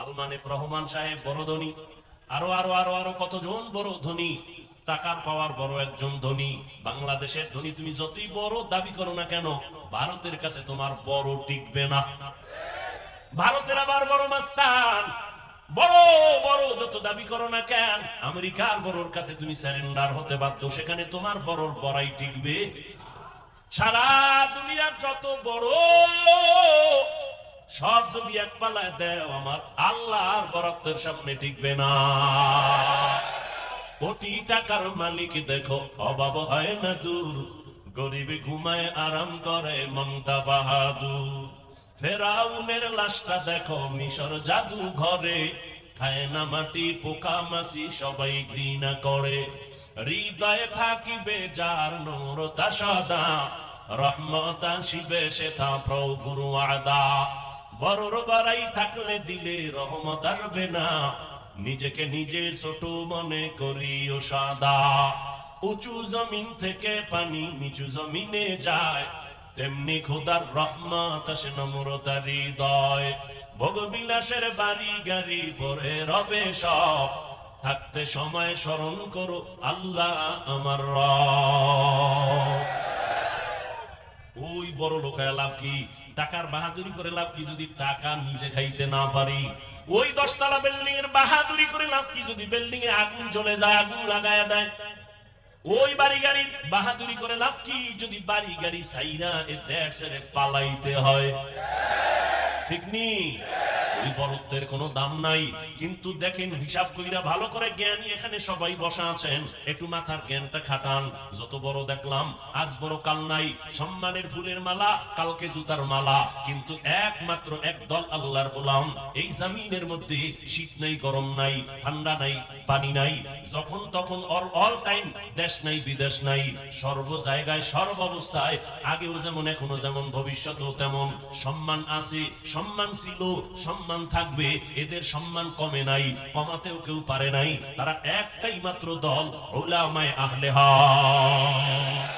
Salman F Rahman সাহেব বড় ধনী, আরো আরো আরো আরো কতজন বড় ধনী, টাকার পাওয়ার বড় একজন ধনী। বাংলাদেশের ধনী তুমি যতই বড় দাবি করো না কেন, ভারতের কাছে তোমার বড় টিকবে না। ভারতের আবার বড় মাস্তান, বড় বড় যত দাবি করো না কেন, আমেরিকার বড়র কাছে তুমি স্যারেন্ডার হতে বাধ্য, সেখানে তোমার বড়র বড়াই টিকবে। সারা দুনিয়ার যত বড় সব যদি এক পাল্লায় দেও, আমার আল্লাহর বরাদ্দের সামনে টিকবে না। কোটি টাকার মালিক দেখো অভাব হয় না দূর, গরিবে ঘুমায় আরাম করে মমতা বাহাদুর। ফেরাউনের লাশটা দেখো মিশর জাদু ঘরে, খায় না মাটি পোকা মাছি সবাই ঘৃণা করে। হৃদয়ে থাকিবে যার নূরতা সদা, রহমত আসিবে সেথা প্রভুর ওয়াদা। বড়র বাড়াই থাকলে দিলে রহমত আসবে না, নিজেকে নিজে ছোট মনে করিও সাদা। উঁচু জমিন থেকে পানি নিচু জমিনে যায়, তেমনি খোদার রহমত আসে নম্রতার হৃদয়। ভোগবিলাসের বাড়ি গাড়ি পরে রবে সব, থাকতে সময় স্মরণ করো আল্লাহ আমার রব। ওই বড় লোকের লাভ কি, টাকার বাহাদুরি করে লাভ কি যদি টাকা নিজে খাইতে না পারি? ওই 10 তলা বিল্ডিং এর বাহাদুরি করে লাভ কি যদি বিল্ডিং এ আগুন জ্বলে যায়, আগুন লাগায়া দেয়? ওই বাড়ি গাড়ির বাহাদুরি করে লাভ কি যদি বাড়ি গাড়ি সাইরা এ দেশ ছেড়ে পালাইতে হয়? ঠিক নি? ওই বড়ত্বের কোনো দাম নাই। কিন্তু দেখেন হিসাব কইরা ভালো করে, জ্ঞানী এখানে সবাই বসা আছেন, একটু মাথার জ্ঞানটা খাটান। যত বড় দেখলাম আজ বড় কাল নাই, সম্মানের ফুলের মালা কালকে জুতার মালা, কিন্তু একমাত্র একদল আল্লাহর গোলাম। এই জমিনের মধ্যে শীত নাই, গরম নাই, ঠান্ডা নাই, পানি নাই, যখন তখন অল টাইম, দেশ নাই বিদেশ নাই, সর্ব জায়গায় সর্ব অবস্থায়, আগেও যেমন এখনো যেমন ভবিষ্যতেও তেমন সম্মান আছে, সম্মান ছিল, সম্মান থাকবে। এদের সম্মান কমে নাই, কমাতেও কেউ পারে নাই। তারা একটাই মাত্র দল, উলামায়ে আহলে হক।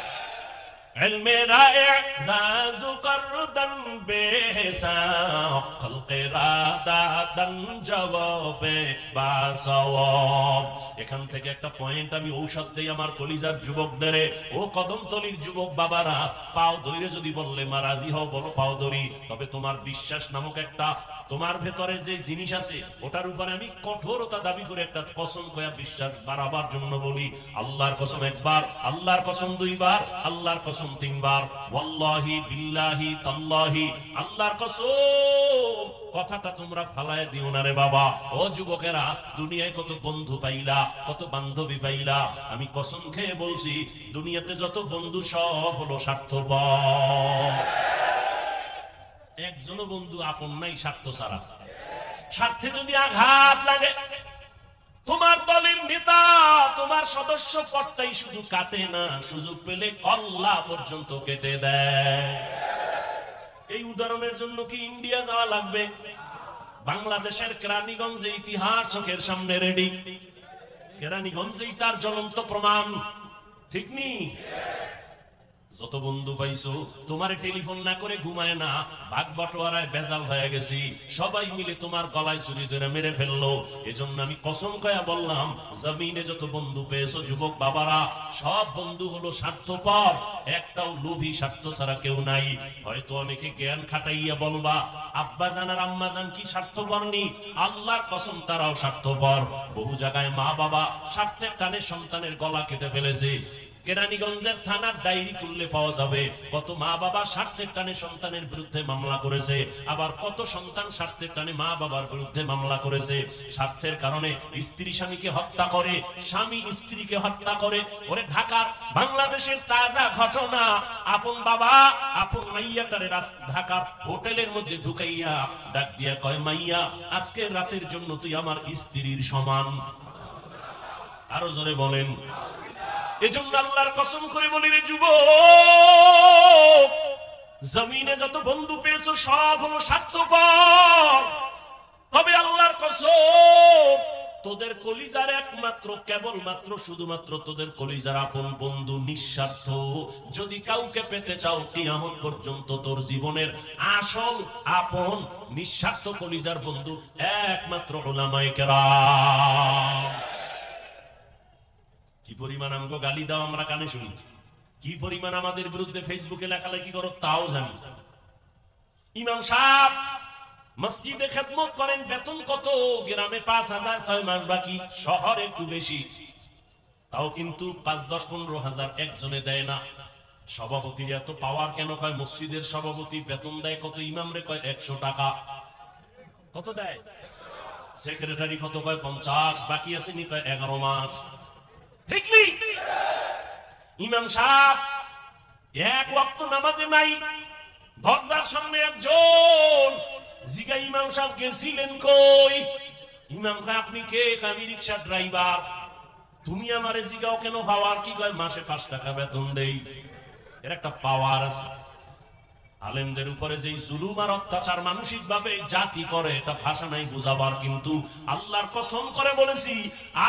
ইলমে রা'জাজু করদান বেহিসাব, খলকে রাদাদান জবাবে বাসওয়াব। এখান থেকে একটা পয়েন্ট আমি ঔষধ দেই আমার কলিজার যুবকদের। ও কদমতলির যুবক বাবারা, পাও ধরে যদি বললে মা রাজি হও, বলো পাও ধরি। তবে তোমার বিশ্বাস নামক একটা, তোমার ভেতরে যে জিনিস আছে ওটার উপরে আমি কঠোরতা দাবি করে একটা কসম কয়া বিশ্বাস বাড়াবার জন্য বলি। আল্লাহর কসম একবার, আল্লাহর কসম দুইবার, আল্লাহর কসম তিনবার, ওয়াল্লাহি বিল্লাহি তাল্লাহি, আল্লাহর কসম। কথাটা তোমরা ফালায় দিও না রে বাবা। ও যুবকেরা, দুনিয়ায় কত বন্ধু পাইলা, কত বান্ধবী পাইলা, আমি কসম খেয়ে বলছি দুনিয়াতে যত বন্ধু সব হলো স্বার্থপর। একজনও বন্ধু আপন নাই স্বার্থ ছাড়া। স্বার্থে যদি আঘাত লাগে, তোমার দলের নেতা, তোমার সদস্য পদটাই শুধু কাটে না, সুযোগ পেলে কল্লা পর্যন্ত কেটে দেয়। এই উদাহরণের জন্য কি ইন্ডিয়া যাওয়া লাগবে? বাংলাদেশের কেরানীগঞ্জে ইতিহাস চোখের সামনে রেডি। কেরানীগঞ্জেই তার জ্বলন্ত প্রমাণ। ঠিক নি? যত বন্ধু পাইছো, তোমারে টেলিফোন না করে ঘুমায় না, ভাগ বটোয়ারায় বেজাল হয়ে গেছি, সবাই মিলে তোমার গলায় ছুরি ধরে মেরে ফেললো। এজন্য আমি কসম কয়া বললাম, জমিনে যত বন্ধু পেয়েছো যুবক বাবারা, সব বন্ধু হলো স্বার্থপর, একটাও লোভী স্বার্থ ছাড়া কেউ নাই। হয়তো অনেকে জ্ঞান খাটাইয়া বলবা আব্বা জান আর আম্মা জান কি স্বার্থপর নি? আল্লাহর কসম তারাও স্বার্থপর। বহু জায়গায় মা বাবা স্বার্থের টানে সন্তানের গলা কেটে ফেলেছে। কেরানীগঞ্জের থানার ডায়েরি খুললে পাওয়া যাবে কত মা বাবা স্বার্থের টানে সন্তানের বিরুদ্ধে মামলা করেছে, আবার কত সন্তান স্বার্থের টানে মা বাবার বিরুদ্ধে মামলা করেছে। স্বার্থের কারণে স্ত্রী স্বামীকে হত্যা করে, স্বামী স্ত্রীকে হত্যা করে। ওরে ঢাকার বাংলাদেশের তাজা ঘটনা, আপন বাবা আপন মাইয়াটারে ঢাকার হোটেলের মধ্যে ঢুকাইয়া ডাক দিয়া কয়, মাইয়া আজকের রাতের জন্য তুই আমার স্ত্রীর সমান। আরো জোরে বলেন। এজন্য আল্লাহর কসম করে বলি রে যুবক, জমিনে যত বন্ধু পেয়েছো সব হলো স্বার্থপর। তবে আল্লাহর কসম, তোদের কলিজার একমাত্র কেবলমাত্র শুধুমাত্র তোদের কলিজার আপন বন্ধু নিঃস্বার্থ। যদি কাউকে পেতে চাও কিয়ামত পর্যন্ত তোর জীবনের আসল আপন নিঃস্বার্থ কলিজার বন্ধু একমাত্র উলামায়ে কেরাম। কি পরিমাণ আমগো গালি দাও আমরা কানে শুনি, কি পরিমাণ আমাদের বিরুদ্ধে ফেসবুকে লেখালেখি করো তাও জানি। ইমাম সাহেব মসজিদে খেদমত করেন, বেতন কত? গ্রামে 5,000, 6 মাস বাকি, শহরে একটু বেশি, তাও কিন্তু 5, 10, 15,000 একজনে দেয় না। সভাপতির এত পাওয়ার কেন? কয় মসজিদের সভাপতি বেতন দেয় কত? ইমামরে কয় 100 টাকা। কত দেয়? সেক্রেটারি কত? কয় 50। বাকি আছে নি? কয় 11 মাস। ঠিক নেই? ইমাম সাহেব এক ওয়াক্ত নামাজে নাই, দরজার সামনে একজন জিগা ইমাম সাহেব গেছিলেন কই? ইমাম কয় আপনি কে? আমি রিকশা ড্রাইভার। তুমি আমারে জিগাও কেন পাওয়ার কি? কয় মাসে 5 টাকা বেতন দেই। এর একটা পাওয়ার আছে। আলেমদের উপরে যে জুলুম আর অত্যাচার মানসিক ভাবে জাতি করে, এটা ভাষা নাই বুঝাবার। কিন্তু আল্লাহর কসম করে বলেছি,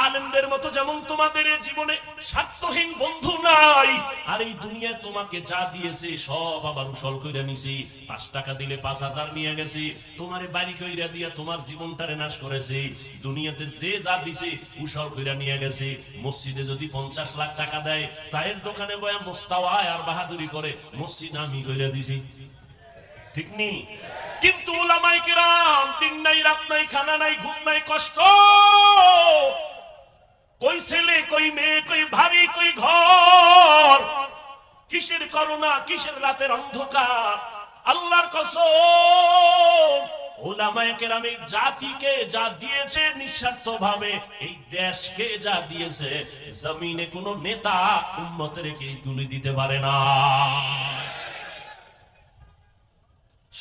আলেমদের মতো যেমন তোমাদের জীবনে স্বার্থহীন বন্ধু নাই, আর এই দুনিয়ায় তোমাকে যা দিয়েছে সব আবার উসল কইরা নিছি। 5 টাকা দিলে 5,000 নিয়ে গেছে, তোমারে বাড়ি কইরা দিয়া তোমার জীবনটারে নাশ করেছে। দুনিয়াতে যে যা দিছে উসল কইরা নিয়ে গেছে। মসজিদে যদি 50 লাখ টাকা দেয়, চায়ের দোকানে বয়া মোস্তাওয়ায় আর বাহাদুরি করে মসজিদ আমি কইরা দিছি। ঠিক নেই? কিন্তু উলামায়ে কেরাম দিন নাই রাত নাই, খানা নাই ঘুম নাই, কষ্ট। কই ছেলে, কই মেয়ে, কই ভাবি, কই ঘর, কিসের করোনা, কিসের রাতের অন্ধকার। আল্লাহর কসম, উলামায়ে কেরাম এই জাতিকে যা দিয়েছে নিঃস্বার্থ ভাবে, এই দেশকে যা দিয়েছে, জমিনে কোন নেতা উম্মতের কে তুলে দিতে পারে না।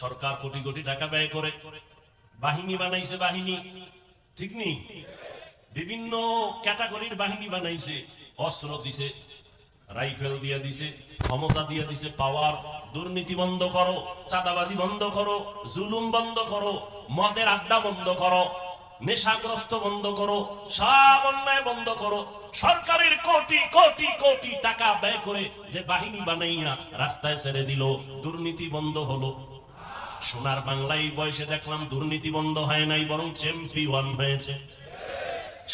সরকার কোটি কোটি টাকা ব্যয় করে বাহিনী বানাইছে, বাহিনী। ঠিক নেই? বিভিন্ন ক্যাটাগরির বাহিনী বানাইছে, অস্ত্র দিছে, রাইফেল দিয়ে দিছে, ক্ষমতা দিয়ে দিছে, পাওয়ার। দুর্নীতি বন্ধ করো, চাঁদাবাজি বন্ধ করো, জুলুম বন্ধ করো, মদের আড্ডা বন্ধ করো, নেশাগ্রস্ত বন্ধ করো, সব অন্যায় বন্ধ করো। সরকারের কোটি কোটি কোটি টাকা ব্যয় করে যে বাহিনী বানাইয়া রাস্তায় ছেড়ে দিল, দুর্নীতি বন্ধ হলো। সোনার বাংলায় বয়সে দেখলাম দুর্নীতি বন্ধ হয় নাই, বরং চ্যাম্পিয়ন হয়েছে।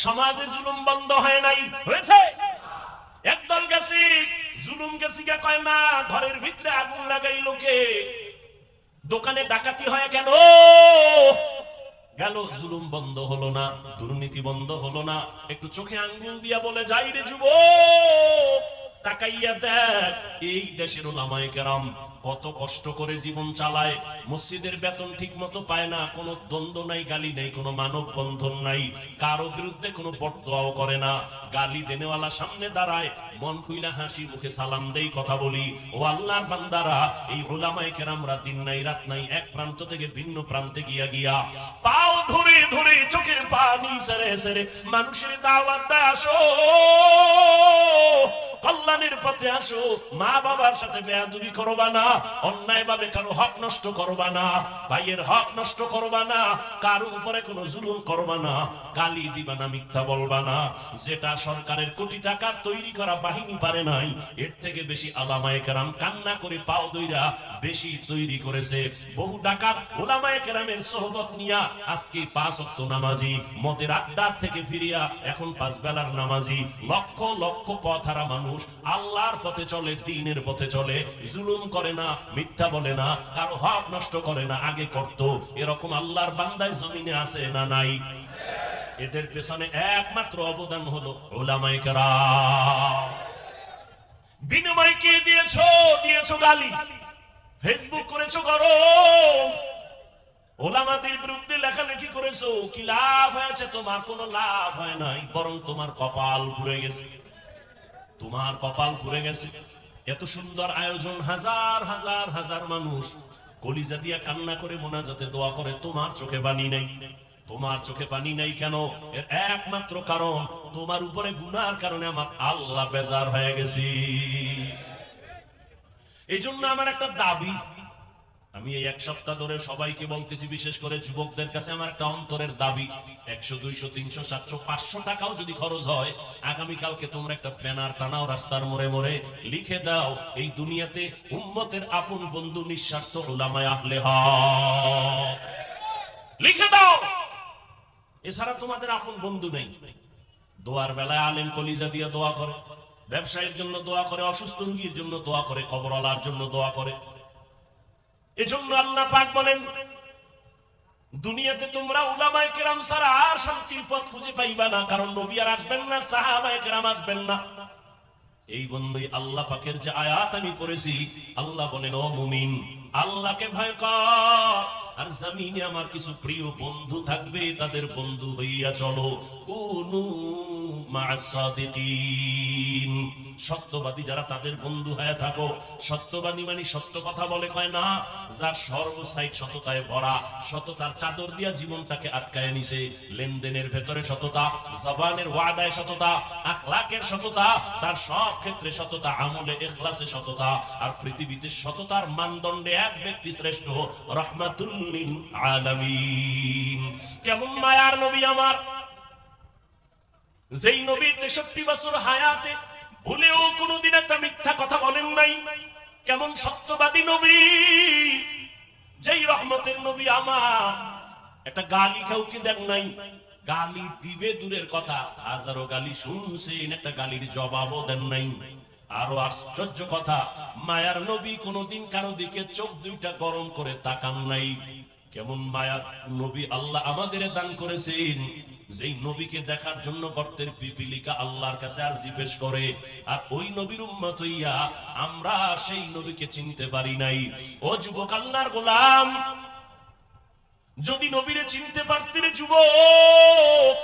সমাজে জুলুম বন্ধ হয় নাই, হয়েছে। একদল গেছি জুলুম গেছি কে কয় না, ঘরের ভিতরে আগুন লাগাই লোকে, দোকানে ডাকাতি হয় কেন? গেল, জুলুম বন্ধ হলো না, দুর্নীতি বন্ধ হলো না। একটু চোখে আঙ্গুল দিয়া বলে যাই রে যুবক, তাকাইয়া দেখ এই দেশের উলামায়ে কেরাম কত কষ্ট করে জীবন চালায়। মসজিদের বেতন ঠিক মতো পায় না, কোনো দ্বন্দ্ব নাই, গালি নাই, কোনো মানব বন্ধন নাই, কারো বিরুদ্ধে কোনো বদদোয়াও করে না। গালি দেনেওয়ালা সামনে দাঁড়ায়, মন খুইলা হাসি মুখে সালাম দেই, কথা বলি। ও আল্লাহর বান্দারা, এই উলামায়ে কেরামরা দিন নাই রাত নাই এক প্রান্ত থেকে ভিন্ন প্রান্তে গিয়া গিয়া পাও ধরে ধরে চোখের পানি সেরে সেরে মানুষের দাওয়াত দেয়, আসো কল্যাণের পথে আসো, মা বাবার সাথে বেয়াদবি করবা না, অন্যায় ভাবে কারো হক নষ্ট করবা না, ভাইয়ের হক নষ্ট করবা না, কারো উপরে কোনো জুলুম করবা না, গালি দিবা না, মিথ্যা বলবা না। যেটা সরকারের কোটি টাকার তৈরি করা বাহিনী পারে নাই, এর থেকে বেশি উলামায়ে কেরাম কান্না করে পাও দইরা বেশি তৈরি করেছে। বহু ডাকাত উলামায়ে কেরামের সোহবত নিয়া আজকে 5 ওয়াক্ত নামাজি, মদের আড্ডার থেকে ফিরিয়া এখন 5 বেলার নামাজি। লক্ষ লক্ষ পথহারা মানুষ আল্লাহর পথে চলে, দ্বীনের পথে চলে, জুলুম করে না, মিথ্যা বলে না, কারো হক নষ্ট করে না, আগে করত। এরকম আল্লাহর বান্দায় জমিনে আছে না নাই? এদের পেছনে একমাত্র অবদান হলো উলামায়ে কেরাম। বিনিময় কি দিয়েছো? দিয়েছো গালি, ফেসবুক করেছো গরম, ওলামাদের বিরুদ্ধে লেখালেখি করেছো। কি লাভ হয়েছে? তোমার কোনো লাভ হয় নাই, বরং তোমার কপাল পুড়ে গেছে, তোমার কপাল পুড়ে গেছে। এত সুন্দর আয়োজন, হাজার হাজার হাজার মানুষ কলিজা দিয়া কান্না করে মোনাজাতে দোয়া করে, তোমার চোখে পানি নাই। তোমার চোখে পানি নাই কেন? এর একমাত্র কারণ, তোমার উপরে গুনার কারণে আমার আল্লাহ বেজার হয়ে গেছি। এই জন্য আমার একটা দাবি, আমি এই এক সপ্তাহ ধরে সবাইকে বলতেছি, বিশেষ করে যুবকদের কাছে আমার একটা অন্তরের দাবি, 100 200 300 700 500 টাকাও যদি খরচ হয়, আগামীকালকে তোমরা একটা ব্যানার টানাও রাস্তার মোড়ে মোড়ে, লিখে দাও এই দুনিয়াতে উম্মতের আপন বন্ধু নিঃস্বার্থ উলামায়ে আহলে হক, লিখে দাও। এছাড়া তোমাদের আপন বন্ধু নেই। দোয়ার বেলায় আলেম কলিজা দিয়ে দোয়া করে, ব্যবসায়ের জন্য দোয়া করে, অসুস্থ রোগীর জন্য দোয়া করে, কবরওয়ালার জন্য দোয়া করে। এজন্য আল্লাহ পাক বলেন, দুনিয়াতে তোমরা উলামায়ে কেরাম ছাড়া আর শান্তির পথ খুঁজে পাইবা না, কারণ নবী আর আসবেন না, সাহাবায়ে কেরাম আসবেন না। এই বন্ধুই আল্লাহ পাকের যে আয়াত আমি পড়েছি, আল্লাহ বলেন, ও মুমিন, আল্লাহকে ভয় কর, আর জমিনে আমার কিছু প্রিয় বন্ধু থাকবে, তাদের বন্ধু হইয়া চলো। কুনু মা'আস সাদিকিন, সত্যবাদী যারা তাদের বন্ধু হয়ে থাকো। সত্যবাদী মানে সত্য কথা বলে কয় না, যার সর্বসাইড সততায় ভরা, সততার চাদর দিয়া জীবনটাকে আটকায় নিছে। লেনদেনের ভেতরে সততা, জবানের ওয়াদায় সততা, আখলাকের সততা, তার সব ক্ষেত্রে সততা, আমলে ইখলাসে সততা। আর পৃথিবীতে সততার মানদণ্ডে এক ব্যক্তি শ্রেষ্ঠ, রাহমাতুল লিল আলামিন। কেমন মায়ার নবী আমার, যেই নবী 63 বছর হায়াতে ভুলেও কোনদিন একটা মিথ্যা কথা বলেন নাই। কেমন সত্যবাদী নবী, যেই রহমতের নবী আমার, একটা গালি কাউকে দেন নাই। গালি দিবে দূরের কথা, হাজারো গালি শুনছেন, একটা গালির জবাবও দেন নাই। আরো আশ্চর্য কথা, মায়ার নবী কোনদিন কারো দিকে চোখ দুইটা গরম করে তাকান নাই। কেমন মায়ার নবী আল্লাহ আমাদের দান করেছেন, যেই নবীকে দেখার জন্য গর্তের পিপিলিকা আল্লাহর কাছে আরজি পেশ করে, আর ওই নবীর উম্মত হইয়া আমরা সেই নবীকে চিনতে পারি নাই। ও যুবক আল্লাহর গোলাম, যদি নবীরে চিনতে পারতে রে যুবক,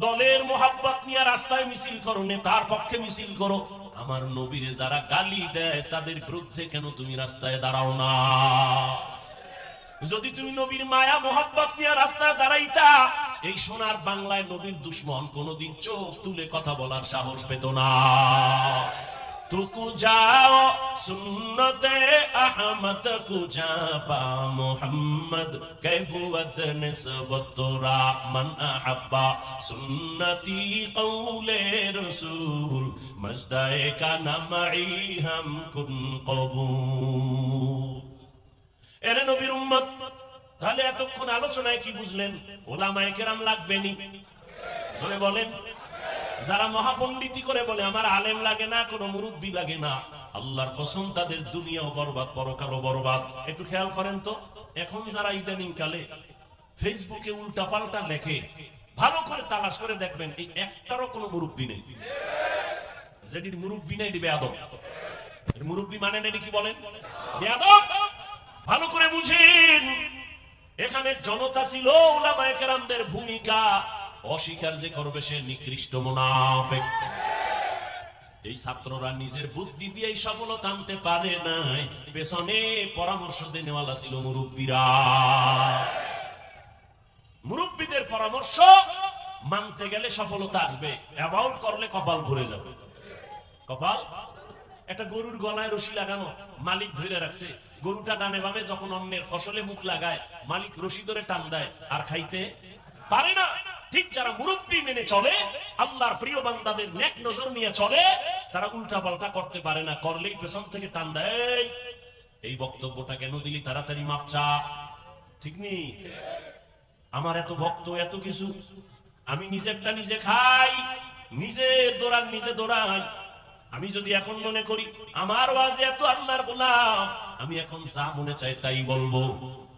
দলের মোহাব্বত নিয়ে রাস্তায় মিছিল করো, নেতার পক্ষে মিছিল করো, আমার নবীরে যারা গালি দেয় তাদের বিরুদ্ধে কেন তুমি রাস্তায় দাঁড়াও না? যদি তুমি নবীর মায়া মোহাব্বত নিয়ে রাস্তায় দাঁড়াইতা, এই সোনার বাংলায় নবীর দুশ্মন কোনদিন চোখ তুলে কথা বলার সাহস পেত না। তুকু যাও সুন্নতে আহমদ কুজা পা মুহাম্মদ কৈবুত নিসবত মান আহাব্বা সুন্নতি কওলে রাসূল মজদায়ে কা নামাই হাম কুন কবুল। এরে নবীর উম্মত, তাহলে এতক্ষণ আলোচনায় কি বুঝলেন? ওলামায়ে কেরাম লাগবে নি? জোরে বলেন। যারা মহাপণ্ডিতি করে বলে আমার আলেম লাগে না, কোনো মুরব্বি লাগে না, আল্লাহর কসম তাদের দুনিয়াও বরবাদ, পরকালও বরবাদ। একটু খেয়াল করেন তো, এখন যারা ইদানিং কালে ফেসবুকে উল্টা পাল্টা লেখে, ভালো করে তালাশ করে দেখবেন এই একটারও কোনো মুরব্বি নেই। যেটির মুরব্বি নেই বেয়াদব। মুরব্বি মানে নেই কি বলেন? বেয়াদব। ভালো করে বুঝেন, এখানে জনতা ছিল, উলামায়ে কেরামদের ভূমিকা অস্বীকার যে করবে সে নিকৃষ্ট মুনাফিক। এই ছাত্ররা নিজের বুদ্ধি দিয়ে সফলতা আনতে পারে নাই, পেছনে পরামর্শ দেনেওয়ালা ছিল মুরব্বীরা। মুরব্বীদের পরামর্শ মানতে গেলে সফলতা আসবে, অ্যাবাউট করলে কপাল ভরে যাবে। কপাল, একটা গরুর গলায় রশি লাগানো, মালিক ধরে রাখছে, গরুটা ডানে বামে যখন অন্যের ফসলে মুখ লাগায়, মালিক রশি ধরে টান দেয়, আর খাইতে পারে না। ঠিক যারা মুরব্বি মেনে চলে, আল্লাহর প্রিয় বান্দাদের নেক নজর নিয়ে চলে, তারা উল্টা পাল্টা করতে পারে না, করলেই পেছন থেকে টান দেয়, এই বক্তব্যটা কেন দিলি, তাড়াতাড়ি মাপ চা। ঠিক নেই? আমার এত ভক্ত, এত কিছু, আমি নিজেরটা নিজে খাই, নিজের দৌড়ান নিজে দৌড়াই। আমি যদি এখন মনে করি আমার ওয়াজে এত আল্লাহর গোলাম, আমি এখন যা মনে চাই তাই বলবো,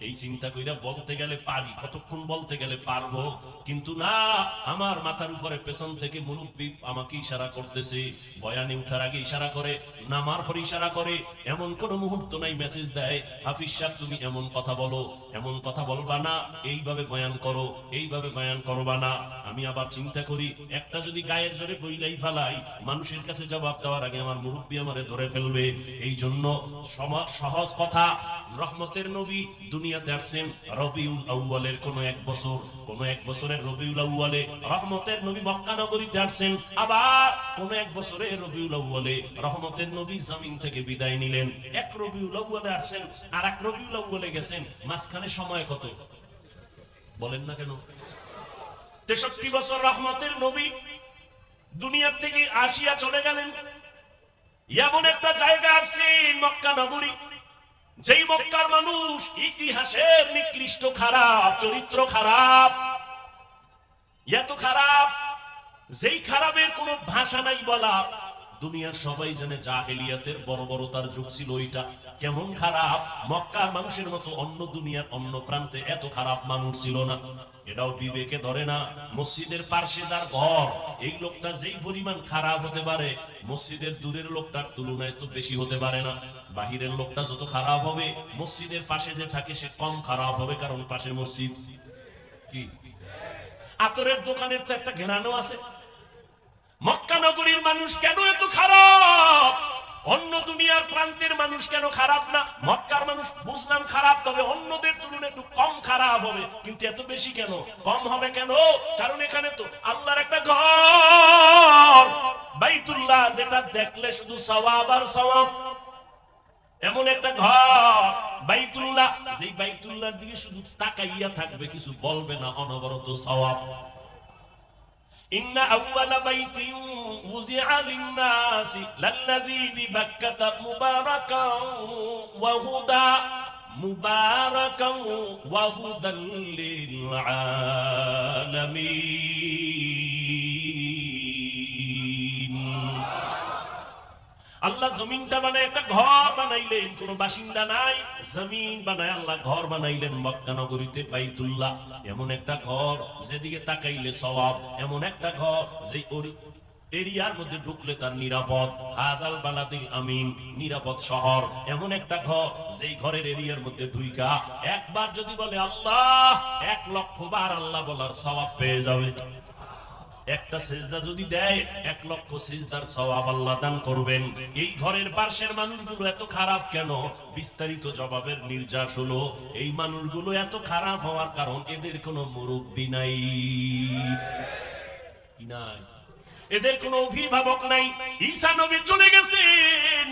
এই চিন্তা কইরা বলতে গেলে পারি, কতক্ষণ বলতে গেলে পারবো, কিন্তু না, আমার মাথার উপরে পেছন থেকে মুরব্বি আমাকে ইশারা করতেছে, বয়ানে উঠার আগে ইশারা করে, নামার পর ইশারা করে, এমন কোন মুহূর্ত নাই মেসেজ দেয়, হাফিজ সাহেব তুমি এমন কথা বলো, এমন কথা বলবা না, এইভাবে বয়ান করো, এইভাবে বয়ান করবা না। আমি আবার চিন্তা করি, একটা যদি গায়ের জোরে বইলাই ফেলাই, মানুষের কাছে জবাব দেওয়ার আগে আমার মুরব্বি আমারে ধরে ফেলবে। এই জন্য সহজ কথা, রহমতের নবী দুনিয়াতে আসছেন রবিউল আউয়ালের কোন এক বছর বছরের রবিউল আউয়ালে রহমতের নবী মক্কা নগরীতে আসছেন, আবার কোন এক বছরের রবিউল আউয়ালে রহমতের নবী জমিন থেকে বিদায় নিলেন। এক রবিউল আউয়ালে আসছেন আর এক রবিউল আউয়ালে গেছেন, মাঝখানে সময় কত বলেন না কেন? 63 বছর রহমতের নবী দুনিয়ার থেকে আসিয়া চলে গেলেন। এমন একটা জায়গা আছে মক্কা নগরী, যেই মক্কার মানুষ ইতিহাসের নিকৃষ্ট খারাপ, চরিত্র খারাপ, এত খারাপ, যেই খারাপের কোনো ভাষা নাই বলা। দুনিয়ার সবাই জানে জাহেলিয়াতের বর্বরতার যুগ ছিল ওইটা। কেমন খারাপ, মক্কার মানুষের মতো অন্য দুনিয়ার অন্য প্রান্তে এত খারাপ মানুষ ছিল না। এটাও বিবেকে ধরে না। মসজিদের পাশে যার ঘর, এই লোকটা যেই পরিমাণ খারাপ হতে পারে, মসজিদের দূরের লোকটার তুলনায় তো বেশি হতে পারে না। বাহিরের লোকটা যত খারাপ হবে, মসজিদের পাশে যে থাকে সে কম খারাপ হবে, কারণ পাশে মসজিদ। কি আতরের দোকানের তো একটা ঘেরানো আছে। মক্কা নগরীর মানুষ কেন এত খারাপ? অন্য দুনিয়ার প্রান্তের মানুষ কেন খারাপ না? মক্কার মানুষ বুঝলাম খারাপ, তবে অন্যদের তুলনায় একটু কম খারাপ হবে, কিন্তু এত বেশি কেন? কম হবে কেন? কারণ এখানে তো আল্লাহর একটা ঘর বাইতুল্লাহ, যেটা দেখলে শুধু সওয়াব আর সওয়াব। এমন একটা ঘর বাইতুল্লাহ, যেই বাইতুল্লাহর দিকে শুধু তাকাইয়া থাকবে, কিছু বলবে না, অনবরত সওয়াব। إن أول بيت وضع للناس للذي ببكة مباركا وهدى للعالمين। আল্লাহ জমিনটা বানায় একটা ঘর বানাইলেন, কোন বাসিন্দা নাই, জমিন বানায় আল্লাহ ঘর বানাইলেন মক্কা নগরীতে বাইতুল্লাহ। এমন একটা ঘর যেদিকে তাকাইলে সওয়াব, এমন একটা ঘর যে এরিয়ার মধ্যে ঢুকলে তার নিরাপদ। হাযাল বালাদিল আমিন, নিরাপদ শহর। এমন একটা ঘর যেই ঘরের এরিয়ার মধ্যে ঢুইকা একবার যদি বলে আল্লাহ, 1,00,000 বার আল্লাহ বলার সওয়াব পেয়ে যাবে। একটা সিজদা যদি দেয় 1,00,000 সিজদার সওয়াব আল্লাহ দান করবেন। এই ঘরের পাশের মানুষগুলো এত খারাপ কেন? বিস্তারিত জবাবের নির্যাস হলো, এই মানুষগুলো এত খারাপ হওয়ার কারণ এদের কোনো মুরব্বি নাই, কি নাই, এদের কোনো অভিভাবক নাই। ঈসা নবী চলে গেছেন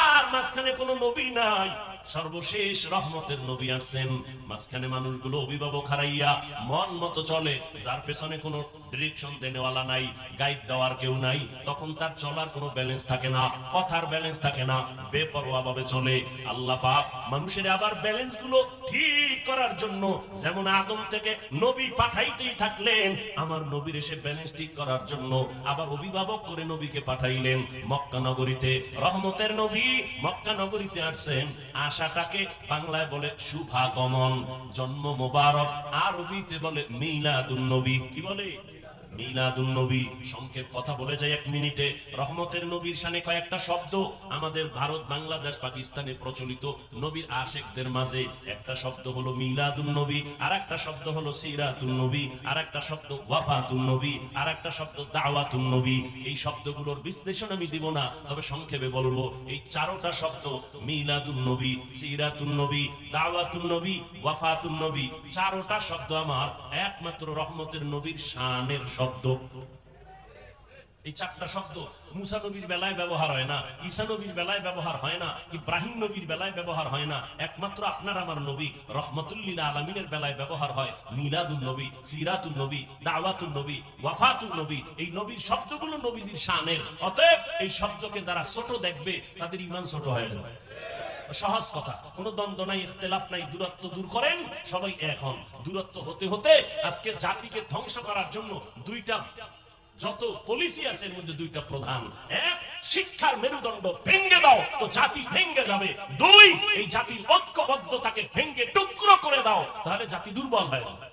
আর মাঝখানে কোনো নবী নাই। সর্বশেষ রহমতের নবী আসছেন, মাঝখানে মানুষগুলো অভিভাবক হারাইয়া মন মতো চলে, যার পেছনে কোনো ডিরেকশন দেনেওয়ালা নাই, গাইড দেওয়ার কেউ নাই। তখন তার চলার কোনো ব্যালেন্স থাকে না, কথার ব্যালেন্স থাকে না, বেপরোয়া ভাবে চলে। আল্লাহ পাক মানুষের আবার ব্যালেন্স গুলো ঠিক করার জন্য যেমন আদম থেকে নবী পাঠাইতেই থাকলেন, আমার নবীর এসে ব্যালেন্স ঠিক করার জন্য আবার অভিভাবক করে নবীকে পাঠাইলেন মক্কা নগরীতে। রহমতের নবী মক্কা নগরীতে আসছেন, আশাটাকে বাংলায় বলে শুভাগমন, জন্ম মোবারক, আরবিতে বলে মিলাদুন নবী। কি বলে? মিলাদুন নবী। সংক্ষেপ কথা বলে যায় 1 মিনিটে। রহমতের নবীর শানে কয়েকটা শব্দ আমাদের ভারত, বাংলাদেশ, পাকিস্তানে প্রচলিত নবীর আশিকদের মাঝে। একটা শব্দ হলো মিলাদুন নবী, আর একটা শব্দ হলো সিরাতুন নবী, আর একটা শব্দ ওয়াফাতুন নবী, আর একটা শব্দ দাওয়াতুন নবী। এই শব্দগুলোর বিশ্লেষণ আমি দিব না, তবে সংক্ষেপে বলবো, এই 4টা শব্দ মিলাদুন নবী, সিরাতুন নবী, দাওয়াতুন নবী, ওয়াফাতুন নবী, 4টা শব্দ আমার একমাত্র রহমতের নবীর শানের শব্দ। এই 4টা শব্দ মুসা নবীর বেলায় ব্যবহার হয় না, ঈসা নবীর বেলায় ব্যবহার হয় না, ইব্রাহিম নবীর বেলায় ব্যবহার হয় না। একমাত্র আপনার আমার নবী রহমাতুল লিল আলামিনের বেলায় ব্যবহার হয়। মিলাদুন নবী, সিরাতুন নবী, দাওয়াতুন নবী, ওয়াফাতুন নবী, এই নবীর শব্দগুলো নবীজির শানের। অতএব এই শব্দকে যারা ছোট দেখবে তাদের ঈমান ছোট হয়ে যাবে। সহজ কথা, কোনো দ্বন্দ্ব নাই, ইখতিলাফ নাই, দূরত্ব দূর করেন, সবাই এখন। দূরত্ব হতে হতে আজকে জাতিকে ধ্বংস করার জন্য দুইটা যত পলিসি আছে এর মধ্যে 2টা প্রধান। এক, শিক্ষার মেরুদণ্ড ভেঙে দাও তো জাতি ভেঙে যাবে। 2, এই জাতির ঐক্যবদ্ধতাকে ভেঙে টুকরো করে দাও, তাহলে জাতি দুর্বল হয়ে যাবে।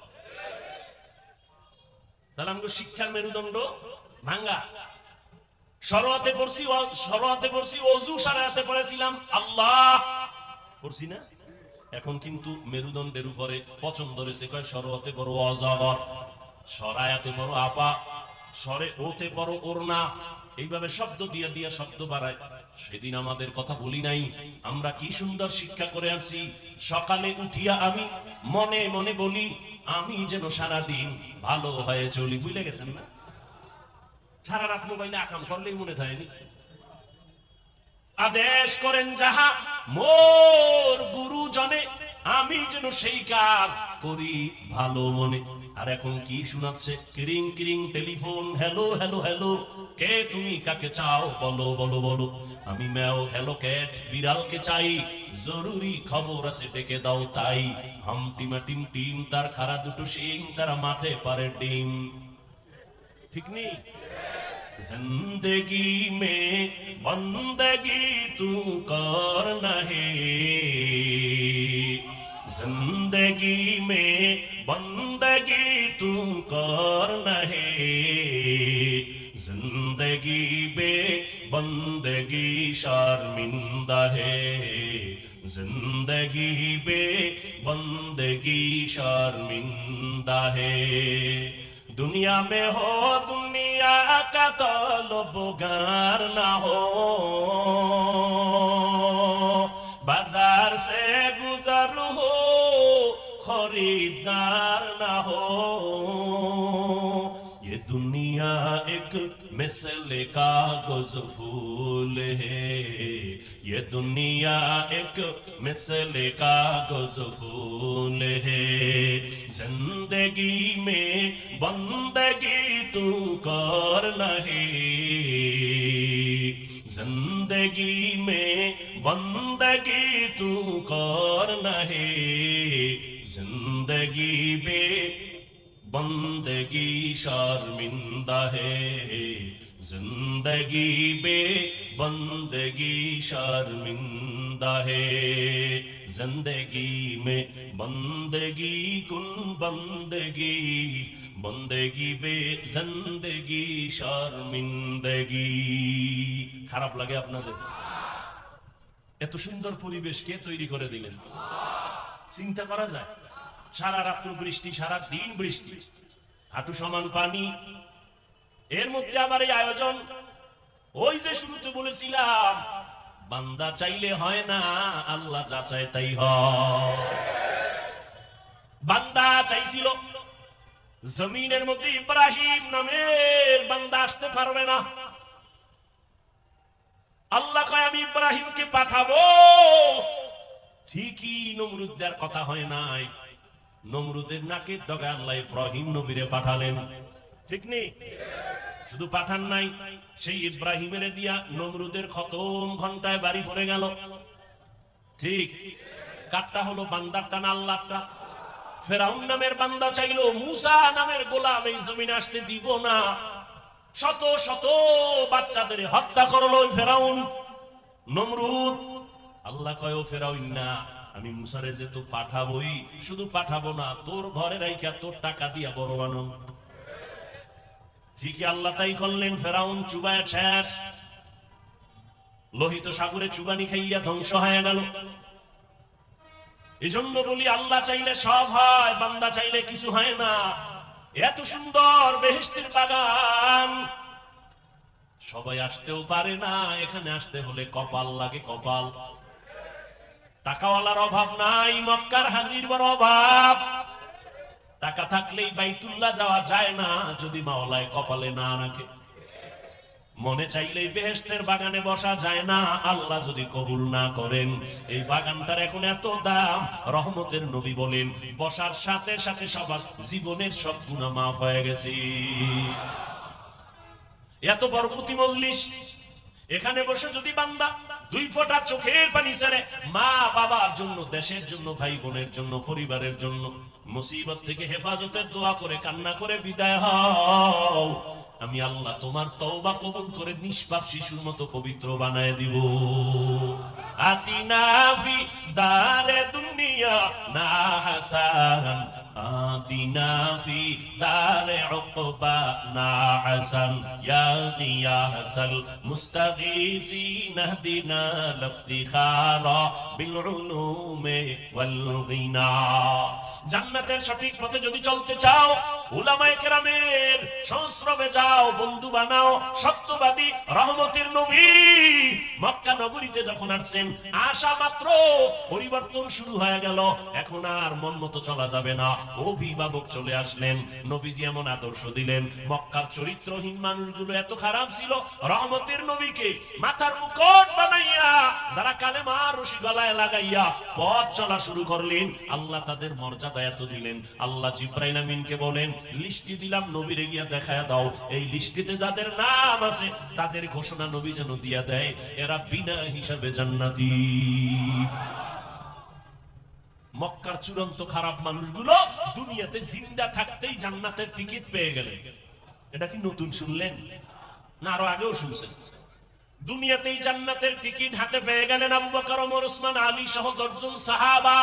তাহলে আমাকে শিক্ষার মেরুদণ্ড ভাঙা। সরোয়াতে পড়ছি ওযু সারাতে পড়েছিলাম আল্লাহ পড়ছি না। এখন কিন্তু মেরুদণ্ডের উপরে পছন্দ রয়েছে, কয় সরোয়াতে বড় অজগর, সরায়াতে বড় আপা, সরে ওতে বড় ওরনা, এইভাবে শব্দ দিয়া দিয়া শব্দ বাড়ায়। সেদিন আমাদের কথা বলি নাই, আমরা কি সুন্দর শিক্ষা করে আনছি। সকালে উঠিয়া আমি মনে মনে বলি, আমি যেন সারাদিন ভালো হয়ে চলি। ভুলে গেছেন না? সারা রাত মোবাইলে আকাম করলেই মনে থাকেনি। আদেশ করেন যাহা মোর গুরুজনে, আমি যেন সেই কাজ করি ভালো মনে। আর এখন কি শোনাচ্ছে? কিরিং কিরিং টেলিফোন, হ্যালো হ্যালো হ্যালো, কে তুমি, কাকে চাও, বলো বলো বলো। আমি ম্যাও, হ্যালো ক্যাট, বিড়ালকে চাই, জরুরি খবর আছে, ডেকে দাও তাই। হাম টিমা টিম টিম, তার খাড়া দুটো শিং, তারা মাঠে পারে ডিম। ঠিক নেই? जिंदगी में बंदगी तू करना है, जिंदगी में बंदगी तू करना है, जिंदगी बे बंदगी शर्मिंदा है, जिंदगी बे बंदगी शर्मिंदा है। दुनिया में हो दुनिया का तलबगार ना हो, बाजार से गुजर हो खरीदार ना हो। ये दुनिया एक मिसल कागज फूल है, ये दुनिया एक मिसल कागज फूल है। जिंदगी में बंदगी तू करना है, जिंदगी में बंदगी तू करना है, जिंदगी में बंदगी शर्मिंदा है, जिंदगी बे बंदगी शर्मिंदा है। जिंदगी में बंदगी कुन बंदगी, बंदगी बे जिंदगी शर्मिंदगी। খারাপ লাগে আপনাদের? এত সুন্দর পরিবেশ কে তৈরি করে দিলেন? চিন্তা করা যায়? সারা রাত্র বৃষ্টি, সারা দিন বৃষ্টি, হাঁটু সমান পানি, এর মধ্যে আবার এই আয়োজন। ওই যে শুরুতে বলেছিলাম, বান্দা চাইলে হয় না, আল্লাহ যা চায় তাই হয়। বান্দা চাইছিল জমিনের মধ্যে ইব্রাহিম নামের বান্দা আসতে পারবে না। আল্লাহ কয় আমি ইব্রাহিমকে পাঠাবো। ঠিকই নমরুদের কথা হয় নাই, নমরুদের নাকের ডগা আল্লাহ ইব্রাহিম নবীরে পাঠালেন। ঠিক নেই? শুধু পাঠান নাই, সেই ইব্রাহিমের দিয়া নমরুদের খতম ঘন্টায় বাড়ি পড়ে গেল। ঠিক কাটটা হলো বান্দারটা না আল্লাহটা? ফেরাউন নামের বান্দা চাইলো মুসা নামের গোলাম এই জমিনে আসতে দিব না, শত শত বাচ্চাদের হত্যা করলো ফেরাউন নমরুদ। আল্লাহ কয় ও ফেরাউন না, আমি মুসারে যে তো পাঠাবই, শুধু পাঠাবো না, তোর ঘরে রাইখা তোর টাকা দিয়া বড় বানো। ঠিকই আল্লাহ তাই করলেন। ফেরাউন চুবায় শেষ, লোহিত সাগরে চুবানি খাইয়া ধ্বংস হয়ে গেল। এজন্য বলি আল্লাহ চাইলে সব হয়, বান্দা চাইলে কিছু হয় না। এত সুন্দর বেহেশতের বাগান সবাই আসতেও পারে না, এখানে আসতে হলে কপাল লাগে, কপাল। টাকাওয়ালার অভাব নাই, মক্কার হাজির বড় অভাব। টাকা থাকলেই বাইতুল্লাহ যাওয়া যায় না যদি মাওলায় কপালে না রাখে। মনে চাইলেই বেহেশতের বাগানে বসা যায় না আল্লাহ যদি কবুল না করেন। এই বাগানটার এখন এত দাম, রহমতের নবী বলেন বসার সাথে সাথে সবার জীবনের সব গুনাহ মাফ হয়ে গেছে। এত বরকতি মজলিস, এখানে বসে যদি বান্দা দুই ফোঁটা চোখের পানি ছেড়ে মা বাবার জন্য, দেশের জন্য, ভাই বোনের জন্য, পরিবারের জন্য মুসিবত থেকে হেফাজতের দোয়া করে কান্না করে বিদায় হও, আমি আল্লাহ তোমার তওবা কবুল করে নিষ্পাপ শিশুর মতো পবিত্র বানায় দিব। আতিনা ফি দারে দুনিয়া না হাসান, আতিনা ফি দারে উকবা না হাসান, ইয়া গিয়াসাল মুস্তাগীসিন ইহদিনা লিফতিখারা বিল উলুমি ওয়াল গিনা। জান্নাতের সঠিক পথে যদি চলতে চাও উলামায়ে কেরামের সংস্রবে যাও, বন্ধু বানাও। সত্যবাদী রহমতের নবী মক্কা নগরীতে যখন আসছেন, আসা মাত্র পরিবর্তন শুরু হয়ে গেল। এখন আর মন মতো চলা যাবে না, অভিভাবক চলে আসলেন। নবীজি এমন আদর্শ দিলেন, মক্কার চরিত্রহীন মানুষগুলো এত খারাপ ছিল, রহমতের নবীকে মাথার মুকুট বানাইয়া যারা কালেমার রশি গলায় লাগাইয়া পথ চলা শুরু করলেন, আল্লাহ তাদের মর্যাদা এত দিলেন। আল্লাহ জিবরাইল আমিনকে বলেন, লিস্টি দিলাম, নবীরে গিয়া দেখায়া দাও। এই লিস্টিতে যাদের নাম আছে তাদের ঘোষণা নবী যেন দিয়া দেয়, এরা বিনা হিসাবে জান্নাতি। মক্কার চূড়ান্ত খারাপ মানুষগুলো দুনিয়াতে জিন্দা থাকতেই জান্নাতের টিকিট পেয়ে গেলেন। এটা কি নতুন শুনলেন না আরো আগেও শুনছেন? দুনিয়াতেই জান্নাতের টিকিট হাতে পেয়ে গেলেন আবু বকর, ওমর, ওসমান, আলী সহ 10 জন সাহাবা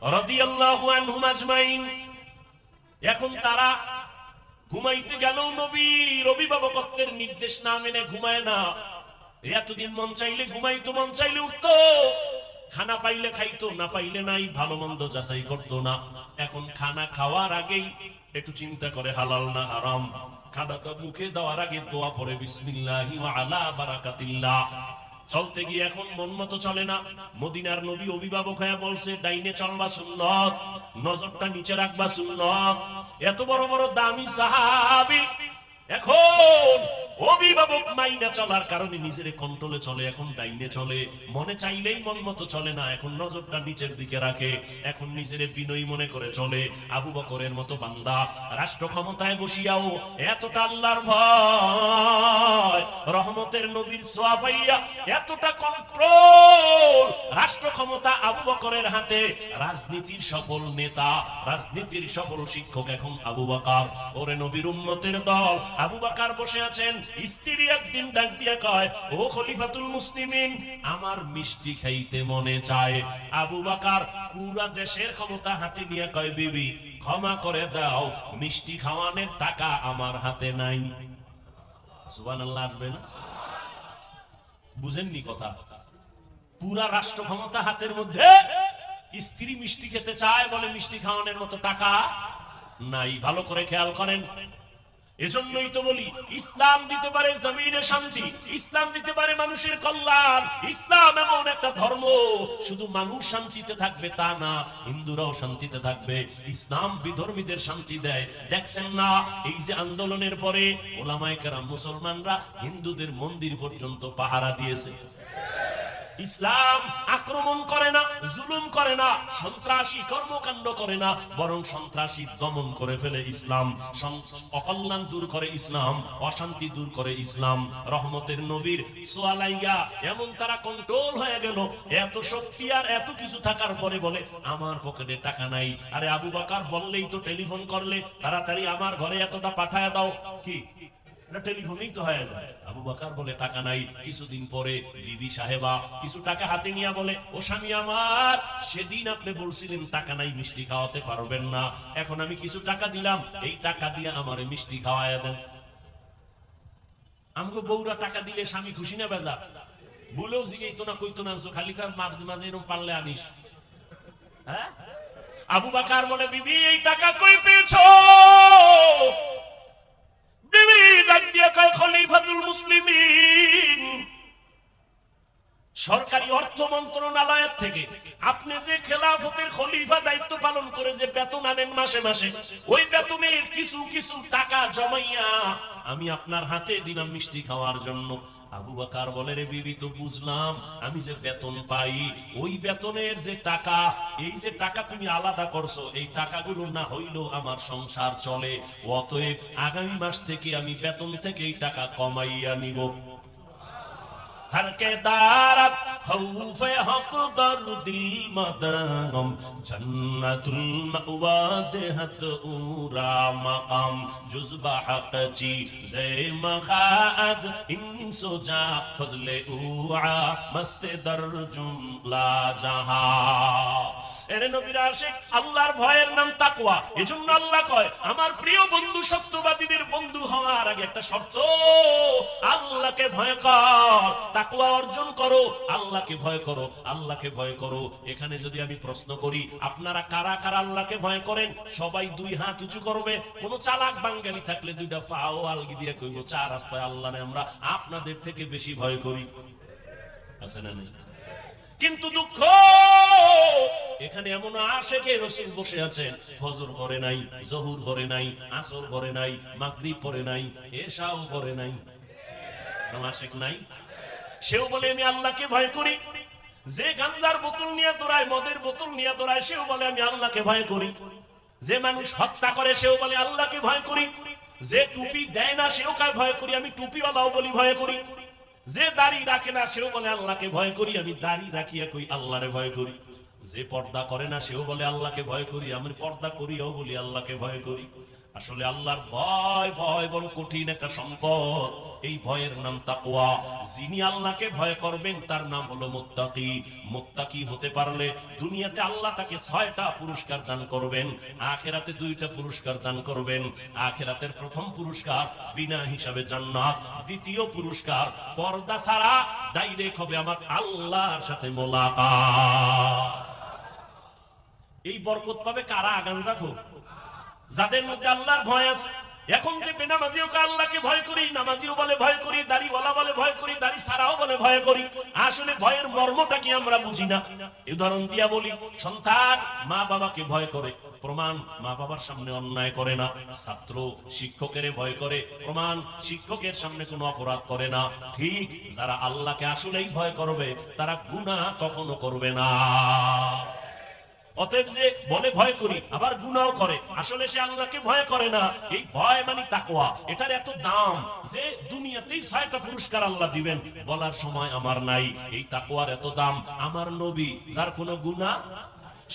রাদিয়াল্লাহু আনহুম আজমাইন। এখন তারা ঘুমাইতে গেল, নবীর অভিভাবকত্বের নির্দেশ না মেনে ঘুমায় না। এতদিন মন চাইলে ঘুমাইতো, মন চাইলে উঠতো, খানা পাইলে খাইতো, না পাইলে নাই, ভালো মন্দ যাচাই করতো না। এখন খানা খাওয়ার আগেই একটু চিন্তা করে হালাল না হারাম। খানাটা মুখে দেওয়ার আগে দোয়া পড়ে বিসমিল্লাহি ওয়া আলা বারাকাতিল্লাহ। চলতে গিয়ে এখন মন মতো চলে না। মদিনার নবী অভিভাবক হয়ে বলছে, ডাইনে চলবা সুন্নত, নজরটা নিচে রাখবা সুন্নত। এত বড় বড় দামি সাহাবী এখন অভিভাবক মাইনা চলার কারণে নিজের কন্ট্রোলে চলে, এখন ডাইনে চলে। মনে চাইলেই মন মতো চলে না, এখন নজরটা নিচের দিকে রাখে, এখন নিজের বিনয়ী মনে করে চলে। আবু বকরের মতো বান্দা রাষ্ট্র ক্ষমতায় বসিয়াও এতটা আল্লাহর ভয়, রহমতের নবীর ছোঁয়া পাইয়া এতটা কন্ট্রোল, রাষ্ট্র ক্ষমতা আবু বকরের হাতে। রাজনীতির সফল নেতা, রাজনীতির সফল শিক্ষক এখন আবু বকর। ওরে নবীর উম্মতের দল, আবু বকর বসে আছেন। স্ত্রী একদিন ডাক দিয়ে কয়, ও খলিফাতুল মুসলিমিন, আমার মিষ্টি খাইতে মনে চায়। আবু বকর পুরা দেশের ক্ষমতা হাতে নিয়ে কয়, বিবি ক্ষমা করে দাও, মিষ্টি খাওয়ানোর টাকা আমার হাতে নাই। সুবহানাল্লাহ আসবে না? বুঝেননি কথা? পুরা রাষ্ট্র ক্ষমতা হাতের মধ্যে, স্ত্রী মিষ্টি খেতে চায়, বলে মিষ্টি খাওয়ানোর মতো টাকা নাই। ভালো করে খেয়াল করেন। এজন্যই তো বলি, ইসলাম দিতে পারে জমিনে শান্তি, ইসলাম দিতে পারে মানুষের কল্যাণ। ইসলাম এমন একটা ধর্ম, শুধু মানুষ শান্তিতে থাকবে তা না, হিন্দুরাও শান্তিতে থাকবে। ইসলাম বিধর্মীদের শান্তি দেয়। দেখছেন না, এই যে আন্দোলনের পরে ওলামায়ে কেরাম, মুসলমানরা হিন্দুদের মন্দির পর্যন্ত পাহারা দিয়েছে। ইসলাম আক্রমণ করে না, জুলুম করে না, সন্ত্রাসী কর্মকাণ্ড করে না, বরং সন্ত্রাসী দমন করে ফেলে ইসলাম। অকল্যাণ দূর করে ইসলাম, অশান্তি দূর করে ইসলাম। রহমতের নবীর ছোঁয়া লাইগা এমন তারা কন্ট্রোল হয়ে গেল। এত শক্তি আর এত কিছু থাকার পরে বলে, আমার পকেটে টাকা নাই। আরে আবু বকর বললেই তো, টেলিফোন করলে তাড়াতাড়ি আমার ঘরে এতটা পাঠায় দাও, কি টেলিফোনেই তো হয়ে যায়। আবু বকর বলে টাকা নাই। কিছুদিন পরে বিবি সাহেবা কিছু টাকা হাতে নিয়ে বলে, ও স্বামী আমার, সেদিন আপনি বলছিলেন টাকা নাই, মিষ্টি খাওয়াতে পারবেন না, এখন আমি কিছু টাকা দিলাম, এই টাকা দিয়ে আমারে মিষ্টি খাওয়ায়া দেন। আমাকে বউরা টাকা দিলে স্বামী খুশি না বেজা? বলেও জিগেইতো না, কইতো না, খালি মাঝে মাঝে এরকম পারলে আনিস। হ্যাঁ, আবু বকর বলে, বিবি এই টাকা কই পেয়েছো? বিবি ডাক দিয়ে কয়, খলিফাতুল মুসলিমিন, সরকারি অর্থ মন্ত্রণালয়ের থেকে আপনি যে খেলাফতের খলিফা দায়িত্ব পালন করে যে বেতন আনেন মাসে মাসে, ওই বেতনের কিছু কিছু টাকা জমাইয়া আমি আপনার হাতে দিলাম মিষ্টি খাওয়ার জন্য। আবু বকর বলে, রে বিবি, তো বুঝলাম, আমি যে বেতন পাই, ওই বেতনের যে টাকা, এই যে টাকা তুমি আলাদা করছো, এই টাকাগুলো না হইলেও আমার সংসার চলে। অতএব আগামী মাস থেকে আমি বেতন থেকে এই টাকা কমাইয়া নিব। हर के दारत खौफ हक दर दिल मदाम जन्नतुल मअवा देहत उरा मकाम जुज़बा हक ची ज़े मखाद इंसो जा फज़ले उआ मस्त दर जुमला जहां। এরে নবীর আশিক, আল্লাহর ভয়ের নাম তাকওয়া। এজন্য আল্লাহ কয়, আমার প্রিয় বন্ধু সত্যবাদীদের বন্ধু হওয়ার আগে একটা শর্ত, আল্লাহকে ভয় কর, তাকওয়া অর্জন করো, আল্লাহকে ভয় করো, আল্লাহকে ভয় করো। এখানে যদি আমি প্রশ্ন করি আপনারা কারা কারা আল্লাহকে ভয় করেন, সবাই দুই হাত উঁচু করবে। কোন চালাক বাঙালি থাকলে দুইটা পাও আলগি দিয়ে কইব চার হাত পায় আল্লাহরে আমরা আপনাদের থেকে বেশি ভয় করি। আছে না নেই? কিন্তু দুঃখ এখানে এমন আশেকে রাসূল বসে আছেন, ফজর পড়ে নাই, জোহর পড়ে নাই, আসর পড়ে নাই, মাগরিব পড়ে নাই, এশাও পড়ে নাই, আশেক নাই। সেও বলে আমি আল্লাহকে ভয় করি। যে গাঞ্জার বোতল নিয়ে দৌড়ায়, মদের বোতল নিয়ে দৌড়ায়, সেও বলে আমি আল্লাহকে ভয় করি। যে মানুষ হত্যা করে সেও বলে আল্লাহকে ভয় করি। যে টুপি দেয় না সেও কয় ভয় করি, আমি টুপিওয়ালাও বলি ভয় করি। যে দাড়ি রাখে না সেও বলে আল্লাহকে ভয় করি, আমি দাড়ি রাখিয়া কই আল্লাহরে ভয় করি। যে পর্দা করে না সেও বলে আল্লাহকে ভয় করি, আমি পর্দা করিও বলি আল্লাহকে ভয় করি। আসলে আল্লাহর ভয়, ভয় বড় কঠিন একটা সম্পদ। এই ভয়ের নাম তাকওয়া। যিনি আল্লাহকে ভয় করবেন তার নাম হলো মুত্তাকি। মুত্তাকি হতে পারলে দুনিয়াতে আল্লাহ তাকে 6টা পুরস্কার দান করবেন, আখিরাতে 2টা পুরস্কার দান করবেন। আখিরাতের প্রথম পুরস্কার বিনা হিসাবে জান্নাত, দ্বিতীয় পুরস্কার পর্দা ছাড়া ডাইরেক্ট হবে আমার আল্লাহর সাথে মোলাকাত। এই বরকত পাবে কারা? গাঞ্জা খোর, যাদের মধ্যে আল্লাহর ভয় আছে। এখন যে বেনামাজিও আল্লাহকে ভয় করি, নামাজিও বলে ভয় করি, দাড়িওয়ালা বলে ভয় করি, দাড়ি ছাড়াও বলে ভয় করি। আসলে ভয়ের মর্মটা কি আমরা বুঝি না। উদাহরণ দিয়া বলি, সন্তান মা বাবাকে ভয় করে, প্রমাণ মা বাবার সামনে অন্যায় করে না। ছাত্র শিক্ষকের ভয় করে, প্রমাণ শিক্ষকের সামনে কোনো অপরাধ করে না। ঠিক যারা আল্লাহকে আসলেই ভয় করবে তারা গুনাহ কখনো করবে না। অতএব যে বলে ভয় করি আবার গুনাহ করে, আসলে সে আল্লাহকে ভয় করে না। এই ভয় মানে তাকওয়া। এটার এত দাম যে দুনিয়াতেই 6টা পুরস্কার আল্লাহ দিবেন, বলার সময় আমার নাই। এই তাকওয়ার এত দাম। আমার নবী যার কোনো গুনাহ,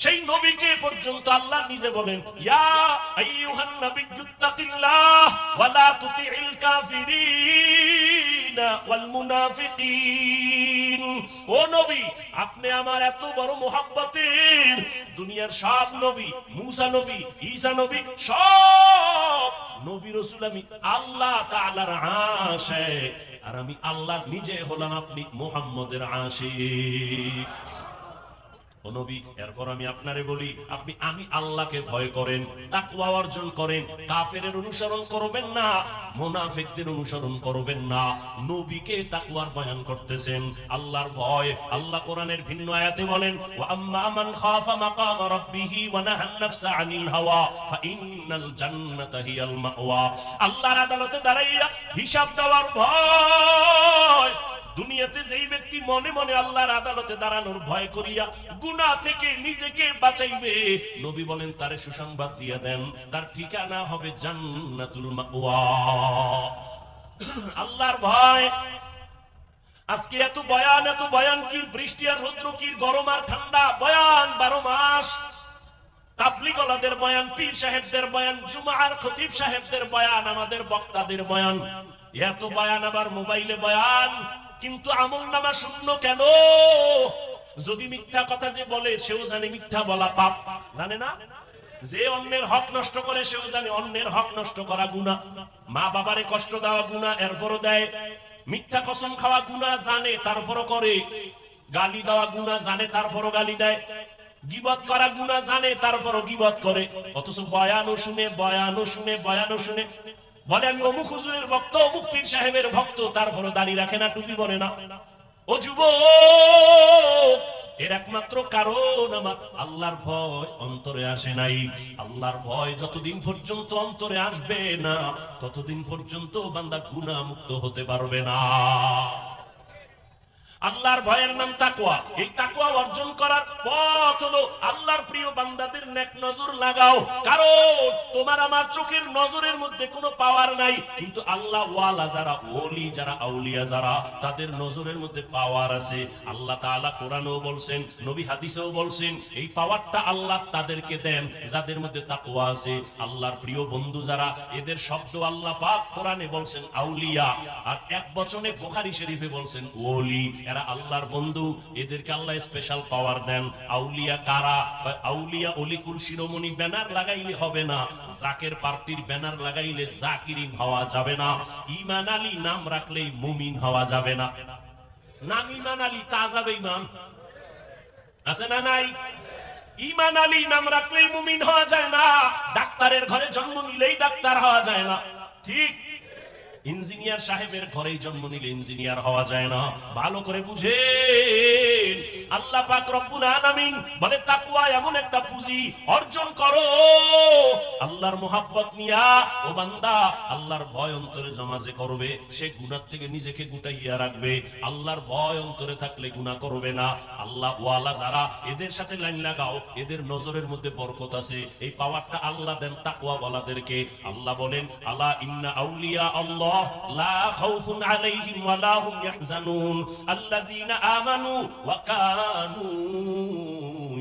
সেই নবীকে পর্যন্ত আল্লাহ নিজে বলেন ইয়া আইয়ুহান নাবিয়্যুত্তাকিল্লাহ ওয়া লা তুতি'ল কাফিরিন ওয়াল মুনাফিকিন। ও নবী, আপনি আমার এত বড় মুহাব্বতের, দুনিয়ার সব নবী, মুসা নবী, ঈসা নবী, সব নবী রাসূল আমি আল্লাহ তাআলার আশিক, আর আমি আল্লাহ নিজে হলাম আপনি মুহাম্মদের আশিক। ও নবী, এরপর আমি আপনারে বলি, আমি আল্লাহকে ভয় করেন, তাকওয়া অর্জন করেন। কাফেরের অনুসরণ করবেন না, মুনাফিকদের অনুসরণ করবেন না। নবীকে তাকওয়ার বয়ান করতেছেন, আল্লাহর ভয়। আল্লাহ কোরআনের ভিন্ন আয়াতে বলেন ওয়া আম্মা মান খাফা মাকাম রাব্বিহি ওয়া নাহান নাফসা আনিল হাওয়া ফাইন্নাল জান্নাতা হিয়াল মাওয়া। আল্লাহর আদালতে দাঁড়াইয়া হিসাব দেওয়ার ভয়। দুনিয়াতে যেই ব্যক্তি মনে মনে আল্লাহর আদালতে দাঁড়ানোর ভয় করিয়া গুনাহ থেকে নিজেকে বাঁচাইবে, নবী বলেন তারে সুসংবাদ দিয়ে দেন, তার ঠিকানা হবে জান্নাতুল মাওয়া। আল্লাহর ভয়। আজকে এত বয়ান কি, বৃষ্টি আর রৌদ্র কি, গরম আর ঠান্ডা, বয়ান 12 মাস। তাবলীগওয়ালাদের বয়ান, পীর সাহেবদের বয়ান, জুমার খতিব সাহেবদের বয়ান, আমাদের বক্তাদের বয়ান, এত বয়ান, আবার মোবাইলে বয়ান। কিন্তু আমলনামা শূন্য কেন? যদি মিথ্যা কথা যে বলে সেও জানে মিথ্যা বলা পাপ, জানে না? যে অন্যের হক নষ্ট করে সেও জানে অন্যের হক নষ্ট করা গুনাহ। মা বাবারে কষ্ট দেওয়া গুনাহ, এরপরও দেয়। মিথ্যা কসম খাওয়া গুনাহ, জানে তারপরও করে। গালি দেওয়া গুনাহ, জানে তারপরও গালি দেয়। গীবত করা গুনাহ, জানে তারপরও গীবত করে। অথচ বয়ানও শুনে বলে আমি অমুক হুজুরের ভক্ত, অমুক পীর সাহেবের ভক্ত, তারপরও দাড়ি রাখে না, টুপি পরে না। ও যুবক, এর একমাত্র কারণ আমার আল্লাহর ভয় অন্তরে আসে নাই। আল্লাহর ভয় যতদিন পর্যন্ত অন্তরে আসবে না, ততদিন পর্যন্ত বান্দা গুনাহ মুক্ত হতে পারবে না। আল্লাহর ভয়ের নাম তাকওয়া। এই তাকওয়া অর্জন করার পথ হলো আল্লাহর প্রিয় বান্দাদের নেক নজর লাগাও। কারণ তোমার আমার চোখের নজরের মধ্যে কোনো পাওয়ার নাই, কিন্তু আল্লাহ ওয়ালা যারা, ওলি যারা, আউলিয়া যারা, তাদের নজরের মধ্যে পাওয়ার আছে। আল্লাহ তাআলা কোরআনেও বলছেন, নবী হাদিসেও বলছেন, এই পাওয়ারটা আল্লাহ তাদেরকে দেন যাদের মধ্যে তাকওয়া আছে। আল্লাহর প্রিয় বন্ধু যারা, এদের শব্দ আল্লাহ পাক কোরআনে বলছেন আউলিয়া, আর এক বচনে বুখারী শরীফে বলছেন ওলি। এরা আল্লাহর বন্ধু, এদেরকে আল্লাহ স্পেশাল পাওয়ার দেন। আউলিয়া কারা? আউলিয়া অলিকুল শিরোমণি ব্যানার লাগাইলে হবে না, জাকের পার্টির ব্যানার লাগাইলে জাকিরিন হওয়া যাবে না, ঈমান আলী নাম রাখলেই মুমিন হওয়া যাবে না। নাম ঈমান আলী তাজা বেঈমান আছে না নাই? ঈমান আলী নাম রাখলেই মুমিন হওয়া যায় না, ডাক্তারের ঘরে জন্ম নিলেই ডাক্তার হওয়া যায় না, ঠিক? ইঞ্জিনিয়ার সাহেবের ঘরেই জন্ম নিলে ইঞ্জিনিয়ার হওয়া যায় না। ভালো করে বুঝেন, আল্লাহ পাক রব্বুল আলামিন বলে তাকওয়া এমন একটা পুঁজি, অর্জন করো আল্লাহর মোহাব্বত নিয়া। ও বান্দা, আল্লাহর ভয় অন্তরে জমা যে করবে, সে গুনাহ থেকে নিজেকে গুটাইয়া রাখবে। আল্লাহর ভয় অন্তরে থাকলে গুনাহ করবে না। আল্লাহ ওয়ালা যারা, এদের সাথে লাইন লাগাও, এদের নজরের মধ্যে বরকত আছে। এই পাওয়ারটা আল্লাহ দেন তাকওয়া ওয়ালাদেরকে। আল্লাহ বলেন, আলা ইন্না আউলিয়া আল্লাহ লা খাউফুন আলাইহিম ওয়া লা হুম ইয়াহজানুন আল্লাযীনা আমানু ওয়া কানু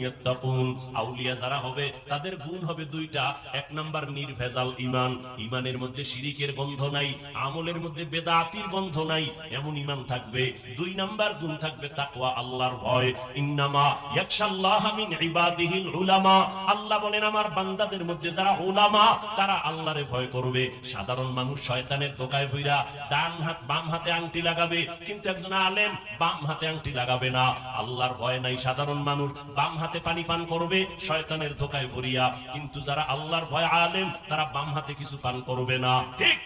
ইয়াত্তাকুন। আউলিয়া যারা হবে তাদের গুণ হবে দুইটা। এক নাম্বার নির্ভেজাল ঈমান, ঈমানের মধ্যে শিরিকের গন্ধ নাই, আমলের মধ্যে বেদাতির গন্ধ নাই, এমন ঈমান থাকবে। দুই নাম্বার গুণ থাকবে তাকওয়া, আল্লাহর ভয়। ইন্নামা ইয়াখশাল্লাহা মিন ইবাদিহিল উলামা। আল্লাহ বলেন আমার বান্দাদের মধ্যে যারা উলামা, তারা আল্লাহরে ভয় করবে। সাধারণ মানুষ শয়তানের ধোকায় ভইরা ডান হাত বাম হাতে আংটি লাগাবে, কিন্তু একজন আলেম বাম হাতে আংটি লাগাবে না। আল্লাহর ভয় নাই সাধারণ মানুষ বাম হাতে পানি পান করবে শয়তানের ধোকায় ভরিয়া, কিন্তু যারা আল্লাহর ভয় আলেম, তারা বাম হাতে কিছু পান করবে না, ঠিক?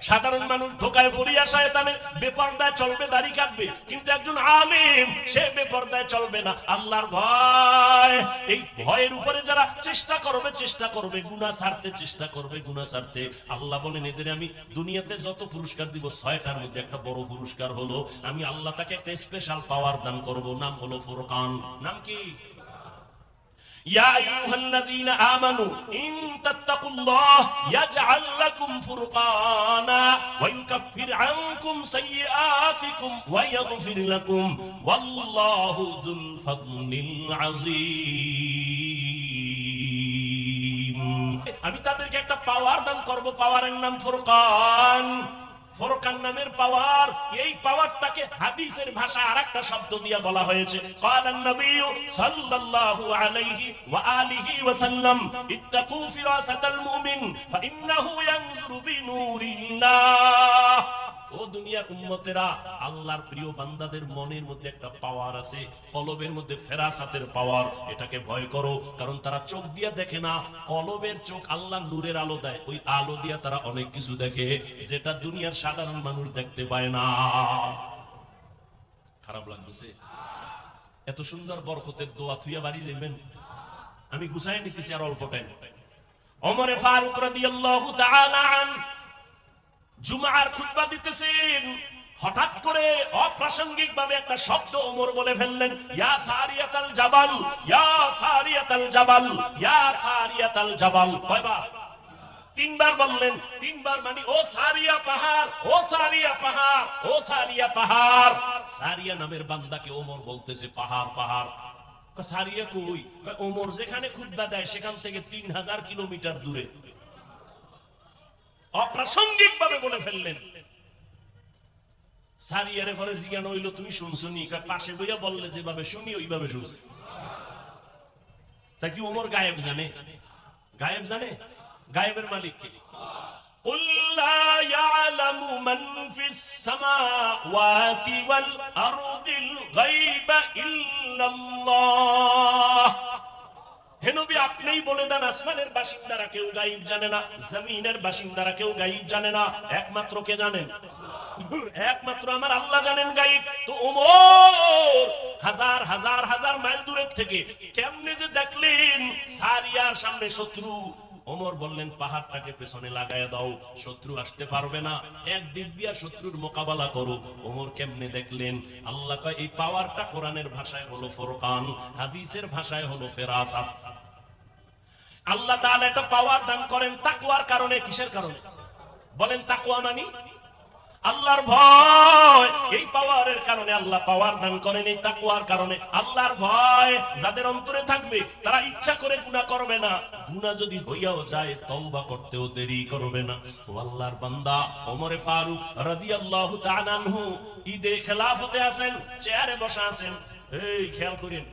সাধারণ মানুষ ধোকায় পড়িয়া শয়তানের বেপরদায় চলবে, দাড়ি কাটবে, কিন্তু একজন আলেম সে বেপরদায় চলবে না। আল্লাহর ভয়, এই ভয়ের উপরে যারা চেষ্টা করবে গুনাহ ছাড়তে, চেষ্টা করবে গুনাহ ছাড়তে, আল্লাহ বলেন এদের আমি দুনিয়াতে যত পুরস্কার দিব, 6টার মধ্যে একটা বড় পুরস্কার হলো আমি আল্লাহ তাকে একটা স্পেশাল পাওয়ার দান করব, নাম হলো ফুরকান। নাম কি? ইয়া আইয়ুহাল্লাযীনা আমানু ইন তাত্তাকুল্লাহ ইয়াজআল লাকুম ফুরকানা ওয়া ইউকাফির আনকুম সাইয়্যাতিকুম ওয়া ইয়াগফির লাকুম ওয়াল্লাহু যুল ফাদলিল আযীম। আমি তাদেরকে একটা পাওয়ার দান করব, পাওয়ারের নাম ফুরকান। ফুরকান নামের পাওয়ার, এই পাওয়ারটাকে হাদিসের ভাষায় আরেকটা শব্দ দিয়ে বলা হয়েছে। ক্বালান নবী সাল্লাল্লাহু আলাইহি ওয়া আলিহি ওয়া সাল্লাম ইত্তাকু ফিরাসাতাল মুমিন ফাইন্নাহু ইয়ানজুরু বিনুরিল্লাহ। ও দুনিয়ার উম্মতেরা, আল্লাহর প্রিয় বান্দাদের মনের মধ্যে একটা পাওয়ার আছে, কলবের মধ্যে ফেরাসাতের পাওয়ার। এটাকে ভয় করো, কারণ তারা চোখ দিয়ে দেখে না, কলবের চোখ আল্লাহ নূরের আলো দেয়, ওই আলো দিয়ে তারা অনেক কিছু দেখে যেটা দুনিয়ার সাধারণ মানুষ দেখতে পায় না। খারাপ লাগতেছে? এত সুন্দর বরকতের দোয়া থুইয়া বাড়ি যাবেন, আমি গুছাই নিতেছি আর অল্প টাইম। ওমর ফারুক রাদিয়াল্লাহু তাআলা আনহু জুমার খুতবা দিতেছেন, হঠাৎ করে অপ্রাসঙ্গিক ভাবে একটা শব্দ ওমর বলে ফেললেন, ইয়া সারিয়াতাল জাবাল, ইয়া সারিয়াতাল জাবাল, ইয়া সারিয়াতাল জাবাল। কয়বার? 3বার বললেন। 3বার মানে ও সারিয়া পাহাড়, ও সারিয়া পাহাড়, ও সারিয়া পাহাড়। সারিয়া নামের বান্দাকে ওমর বলতেছে পাহাড় পাহাড়। সারিয়া কই? ওমর যেখানে খুতবা দেয় সেখান থেকে 3000 কিলোমিটার দূরে। অপ্রাসঙ্গিক ভাবে বলে ফেললেন। সারিয়ারে পরে জিজ্ঞাসা হইল, তুমি শুনছো নি? পাশে বইয়া বললে যেভাবে শুনি ওইভাবে শুনছি। তা কি ওমর গায়েব জানে? গায়েব জানে? গায়েবের মালিক কে? قُلْ لَا يَعْلَمُ مَنْ فِي السَّمَاوَاتِ وَالْأَرْضِ الْغَيْبَ إِلَّا اللَّهُ। হে নবী, আপনিই বলে দেন আসমানের বাসিন্দারা কেউ গায়েব জানে না, জমিনের বাসিন্দারা কেউ গায়েব জানে না, একমাত্র কে জানেন? একমাত্র আমার আল্লাহ জানেন গায়েব। তো ওমর হাজার হাজার হাজার মাইল দূরের থেকে কেমনে যে দেখলেন সারিয়ার সামনে শত্রু, ওমর বললেন পাহাড়টাকে পেছনে লাগায় দাও, শত্রু আসতে পারবে না, একদিক দিয়া শত্রুর মোকাবেলা করো। ওমর কেমনে দেখলেন? আল্লাহ কয় এই পাওয়ারটা কোরআনের ভাষায় হলো ফুরকান, হাদিসের ভাষায় হলো ফেরাসাত। আল্লাহ তাআলা এটা পাওয়ার দান করেন তাকওয়ার কারণে। কিসের কারণে বলেন? তাকওয়া মানি আল্লাহর ভয়, এই পাওয়ারের কারণে আল্লাহ পাওয়ার দান করেন, এই তাকওয়ার কারণে। আল্লাহর ভয় যাদের অন্তরে থাকবে তারা ইচ্ছা করে গুনাহ করবে না, গুনাহ যদি হইয়াও যায় তওবা করতেও দেরি করবে না। ও আল্লাহর বান্দা, ওমরে ফারুক রাদিয়াল্লাহু তাআলা আনহু ঈদে খেলাফতে আছেন, চেয়ারে বসা আছেন। এই খেয়াল করেন,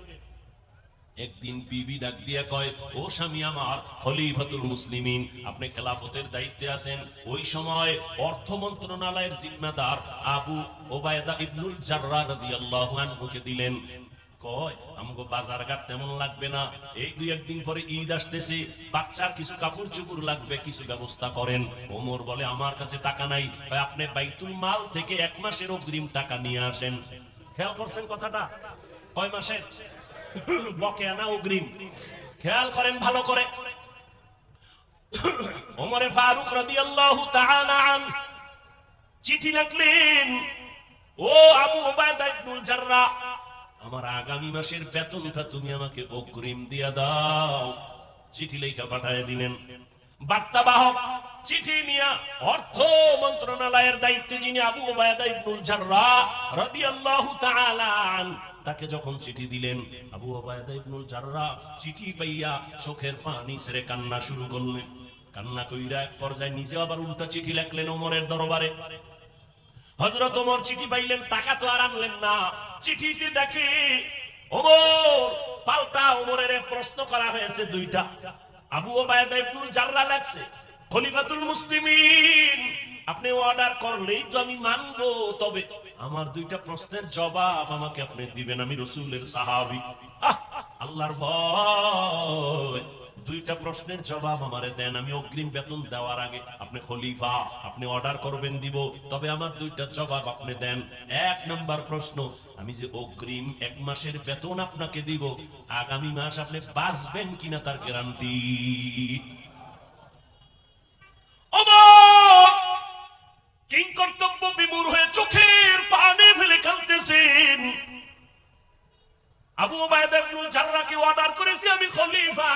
একদিন বিবি ডাক দিয়া কয়, ও স্বামী আমার খলিফাতুল মুসলিমিন, আপনি খেলাফতের দায়িত্বে আছেন। ওই সময় অর্থ মন্ত্রণালয়ের জিম্মাদার আবু ওবায়দা ইবনুল জাররাহ রাদিয়াল্লাহু আনহুকে দিলেন। কয়, আমগো বাজার ঘাট তেমন লাগবে না, এই দুই একদিন পরে ঈদ আসতেছে, বাচ্চার কিছু কাপড় চোপড় লাগবে, কিছু ব্যবস্থা করেন। ওমর বলে, আমার কাছে টাকা নাই। আপনি বাইতুল মাল থেকে 1 মাসের অগ্রিম টাকা নিয়ে আসেন। খেয়াল করছেন কথাটা? কয় মাসের? বকেয়া না অগ্রিম? খেয়াল করেন ভালো করে। ওমরে ফারুক রাদিয়াল্লাহু তাআলা আন চিঠি লিখলেন, ও আবু উবাইদা ইবনুল জাররাহ, আমার আগামী মাসের বেতনটা তুমি আমাকে অগ্রিম দিয়া দাও। চিঠি লেখা পাঠায় দিলেন। বার্তাবাহক চিঠি নিয়ে অর্থ মন্ত্রণালয়ের দায়িত্বে যিনি আবু উবাইদা ইবনুল জাররাহ রাদিয়াল্লাহু তাআলা আন, তাকে যখন চিঠি দিলেন, আবু উবাইদা ইবনুল জাররাহ চিঠি পাইয়া চোখের পানি ছেড়ে কান্না শুরু করলেন। কান্না কইরা এক পর্যায়ে নিজে আবার উল্টা চিঠি লিখলেন ওমরের দরবারে। হযরত ওমর চিঠি পাইলেন, টাকা তো আর আনলেন না। চিঠিতে দেখে ওমর পাল্টা ওমরের প্রশ্ন করা হয়েছে দুইটা। আবু উবাইদা ইবনুল জাররাহ লেখছে, খলিফাতুল মুসলিমিন, আপনি অর্ডার করলেই তো আমি মানবো, তবে আমার দুইটা প্রশ্নের জবাব আমাকে আপনি দিবেন, আমি রাসূলের সাহাবী। আল্লাহর ভয়, দুইটা প্রশ্নের জবাব আমারে দেন, আমি অগ্রিম বেতন দেওয়ার আগে, আপনি খলিফা, আপনি অর্ডার করবেন দিব, তবে আমার দুইটা জবাব আপনি দেন। 1 নাম্বার প্রশ্ন, আমি যে অগ্রিম 1 মাসের বেতন আপনাকে দিব, আগামী মাস আপনি বাঁচবেন কিনা তার গ্যারান্টি। কিং কর্তব্য বিমূঢ় হয়ে চোখের পানি ফেলে কাঁদতেছেন। আবু উবাইদা ইবনুল জাররাহকে অর্ডার করেছি আমি খলিফা,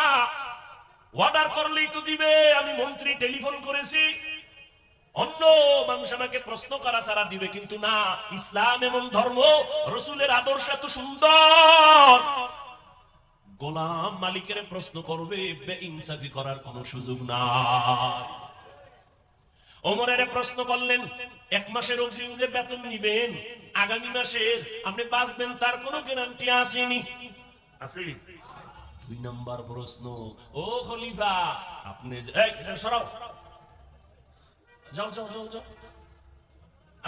অর্ডার করলেই তো দিবে, আমি মন্ত্রী, টেলিফোন করেছি, অন্য মানুষ আমাকে প্রশ্ন করা ছাড়া দিবে, কিন্তু না, ইসলাম এমন ধর্ম, রাসূলের আদর্শ এত সুন্দর, গোলাম মালিকের প্রশ্ন করবে, বেইনসাফি করার কোনো সুযোগ নাই। ওমরের প্রশ্ন করলেন, 1 মাসের অগ্রিম যে বেতন নিবেন, আগামী মাসে আপনি বাঁচবেন তার কোনো গ্যারান্টি আসেনি? আছে। 2 নাম্বার প্রশ্ন, ও খলিফা, আপনি এই এটা সরাও, যাও যাও যাও যাও,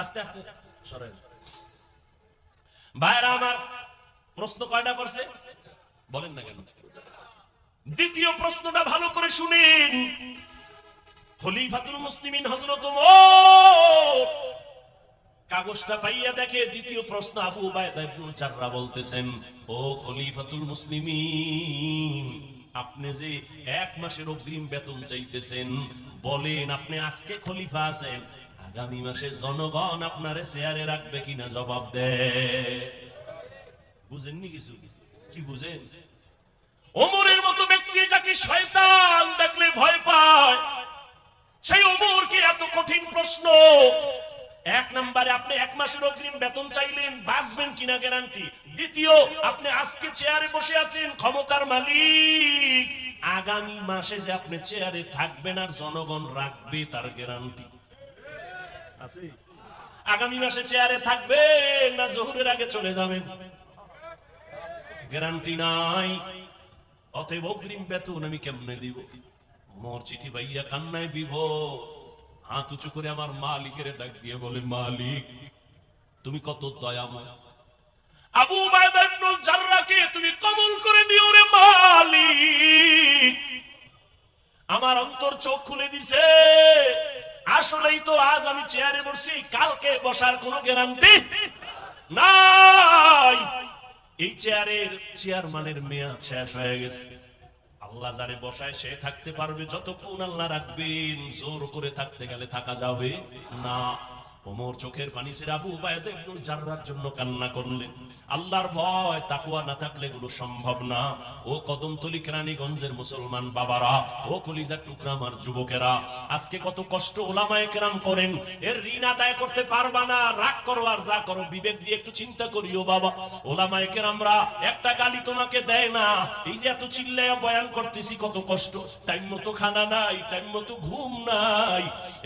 আস্তে আস্তে সরাও। ভাইরা আমার, প্রশ্ন কয়টা করছে বলেন না কেন? দ্বিতীয় প্রশ্নটা ভালো করে শুনেন। খলিফাতুল মুসলিমিন হযরত ওমর কাগজটা পাইয়া দেখে, দ্বিতীয় প্রশ্ন, আবু উবাইদা ইবনুল জাররাহ বলতেছেন, ও খলিফাতুল মুসলিমিন, আপনি যে 1 মাসের অগ্রিম বেতন চাইতেছেন, বলেন আপনি আজকে খলিফা আছেন, আগামী মাসে জনগণ আপনারে চেয়ারে রাখবে কিনা জবাব দেয়। বুঝেননি কিছু? কি বুঝেন? ওমরের মতো ব্যক্তি যাকে শয়তান দেখলে ভয় পায়, সেই ওমরকে এত কঠিন প্রশ্ন। 1 নম্বরে আপনি 1 মাসের অগ্রিম বেতন চাইলেন, বাঁচবেন কিনা গ্যারান্টি। দ্বিতীয়, আপনি আজকে চেয়ারে বসে আছেন, ক্ষমতার মালিক, আগামী মাসে যে আপনি চেয়ারে থাকবেন আর জনগণ রাখবে তার গ্যারান্টি আছে? আগামী মাসে চেয়ারে থাকবেন না জোহরের আগে চলে যাবেন, গ্যারান্টি নাই। অতএব অগ্রিম বেতন আমি কেমনে দিব? ওমর চিঠি পাইয়া কান্নায় বিভোর, হাত উঁচু করে আমার মালিকের ডাক দিয়ে বলে, মালিক তুমি কত দয়াময়, আবু উবাইদা ইবনুল জাররাহকে তুমি কবুল করে দিও রে মালিক। আমার অন্তর চোখ খুলে দিছে, আসলেই তো আজ আমি চেয়ারে বসছি, কালকে বসার কোনো গ্যারান্টি নাই। এই চেয়ারের চেয়ারম্যানের মেয়াদ শেষ হয়ে গেছে। আল্লাহ যারে বসায় সে থাকতে পারবে যতক্ষণ আল্লাহ রাখবেন, জোর করে থাকতে গেলে থাকা যাবে না। ওমর চোখের পানি ছেড়ে আবু উবাইদা ইবনুল জাররার জন্য কান্না করলেন। আল্লাহর ভয় তাকওয়া না থাকলে এগুলো সম্ভব না। ও কদমতলী কেরানীগঞ্জের মুসলমান বাবারা, ও কলিজার টুকরা আমার যুবকেরা, আজকে কত কষ্ট ওলামায়ে কেরাম করেন, এর ঋণ আদায় করতে পারবা না। রাগ করো আর যা করো, বিবেক দিয়ে একটু চিন্তা করিও বাবা। ওলামায়ে কেরামরা একটা গালি তোমাকে দেয় না। এই যে এত চিল্লায়া বয়ান করতেছি, কত কষ্ট, টাইম মতো খানা নাই, টাইম মতো ঘুম নাই,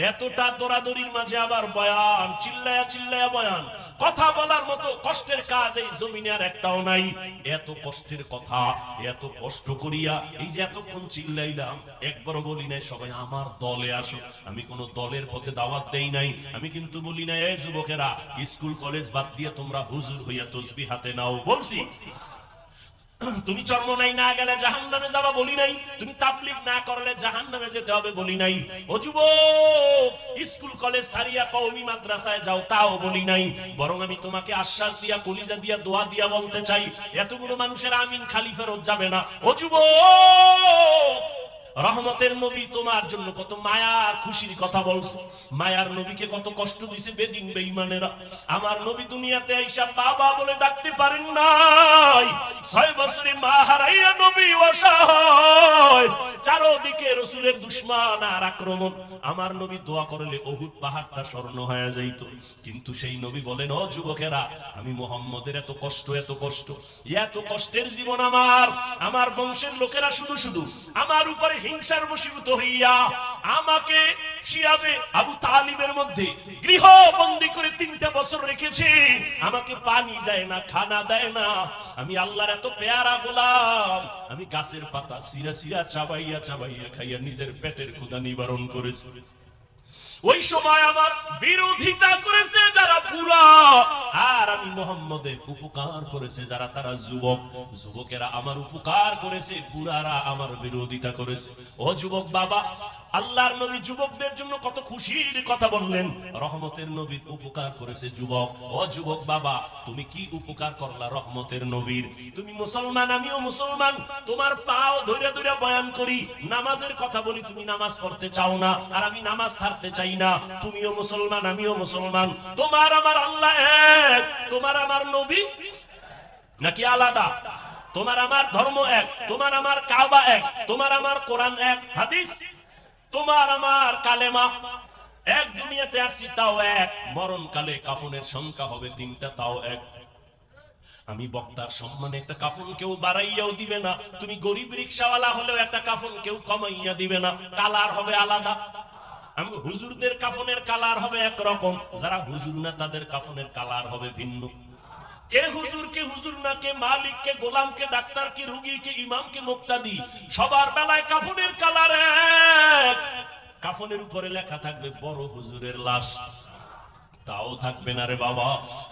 এতটা দৌড়াদৌড়ির মাঝে আবার বয়ান, চিল্লায়া চিল্লায়া বয়ান। কথা বলার মতো কষ্টের কাজ এই জমিনে আর একটাও নাই। এত কষ্টের কথা, এত কষ্ট করিয়া এই যে এতক্ষণ চিল্লাইলাম, একবারও বলি নাই সবাই আমার দলে আসো। আমি কোন দলের পথে দাওয়াত দেই নাই। আমি কিন্তু বলি না এই যুবকেরা স্কুল কলেজ বাদ দিয়ে তোমরা হুজুর হইয়া তসবিহ হাতে নাও, বলছি। তুমি চরমনাই না গেলে জাহান্নামে যাবা বলি নাই। তুমি তাবলীগ না করলে জাহান্নামে যেতে হবে বলি নাই। ও যুবক, স্কুল কলেজ সারিয়া কওমি মাদ্রাসায় যাও তাও বলি নাই। বরং আমি তোমাকে আশ্বাস দিয়া, কলিজা দিয়া, দোয়া দিয়া বলতে চাই, এতগুলো মানুষের আমিন খালি ফেরত যাবে না। ও যুবক, রহমতের নবী তোমার জন্য কত মায়া খুশির কথা বলছে। মায়ার নবীকে কত কষ্ট দিছে বেদিন বেঈমানেরা। আমার নবী দুনিয়াতে আইসা বাবা বলে ডাকতে পারেন নাই। 6 বছরে মা হারাইয়া নবী অসহায়, চারদিকে রাসূলের দুশমন আর আক্রমণ। আমার নবী দোয়া করলে উহুদ পাহাড়টা স্বর্ণ হয়ে যাইত। কিন্তু সেই নবী বলেন, ও যুবকেরা, আমি মুহাম্মদের এত কষ্ট, এত কষ্ট, এত কষ্টের জীবন আমার বংশের লোকেরা শুধু শুধু আমার উপরে হিংসার বশীভূত হইয়া আমাকে শিয়াবে আবু তালিবের মধ্যে গৃহবন্দী করে 3টা বছর রেখেছে। আমাকে পানি দেয় না, খানা দেয় না। আমি আল্লাহর এত পেয়ারা গোলাম, আমি গাছের পাতা সিরা সিরা চাবাইয়া চাবাইয়া খাইয়া নিজের পেটের ক্ষুধা নিবারণ করেছি। ওই সময় আমার বিরোধিতা করেছে যারা বুড়া, আর আমি মুহাম্মদের উপকার করেছে যারা তারা যুবক। যুবকেরা আমার উপকার করেছে, বুড়ারা আমার বিরোধিতা করেছে। ও যুবক বাবা, আল্লাহর নবী যুবকদের জন্য কত খুশির কথা বললেন। রহমতের নবী উপকার করেছে যুবক। ও যুবক বাবা, তুমি কি উপকার করলা রহমতের নবীর? তুমি মুসলমান, আমিও মুসলমান, তোমার পাও ধরে ধরে বয়ান করি, নামাজের কথা বলি, তুমি নামাজ পড়তে চাও না, আর আমি নামাজ ছাড়তে চাই না। তুমিও মুসলমান, আমিও মুসলমান, তোমার আমার আল্লাহ এক, তোমার আমার নবী নাকি আলাদা? তোমার আমার ধর্ম এক, তোমার আমার কাবা এক, তোমার আমার কোরআন এক, হাদিস, তোমার আমার কালেমা এক। দুনিয়াতে আসি তাও এক, মরণকালে কাফনের সংখ্যা হবে 3টা, তাও এক। আমি বক্তার সম্মানে একটা কাফন কেউ বাড়াইয়াও দিবে না। তুমি গরিব রিকশাওয়ালা হলেও একটা কাফন কেউ কমাইয়া দিবে না, কালার হবে আলাদা। আমি হুজুরদের কাফনের কালার হবে একরকম, যারা হুজুর না তাদের কাফনের কালার হবে ভিন্ন। কে হুজুর, কে হুজুর না, কে মালিক, কে গোলাম, কে ডাক্তার, কে রোগী, কে ইমাম, কে মুক্তাদি, সবার বেলায় কাফনের কালার এক। কাফনের উপরে লেখা থাকবে বড় হুজুরের লাশ, তাও থাকবে না রে বাবা।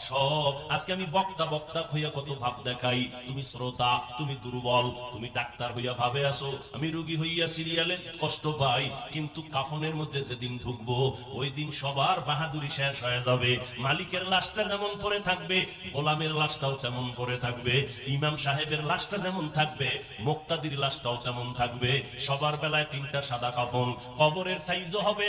সব আজকে আমি বক্তা বক্তা হইয়া কত ভাব দেখাই, তুমি শ্রোতা, তুমি দুর্বল, তুমি ডাক্তার হইয়া ভাবে আসো, আমি রোগী হইয়া সিরিয়ালে কষ্ট পাই। কিন্তু কাফনের মধ্যে যেদিন ঢুকবো ওই দিন সবার বাহাদুরি শেষ হয়ে যাবে। মালিকের লাশটা যেমন পরে থাকবে, গোলামের লাশটাও তেমন পরে থাকবে, ইমাম সাহেবের লাশটা যেমন থাকবে, মুক্তাদির লাশটাও তেমন থাকবে। সবার বেলায় 3টা সাদা কাফন। কবরের সাইজও হবে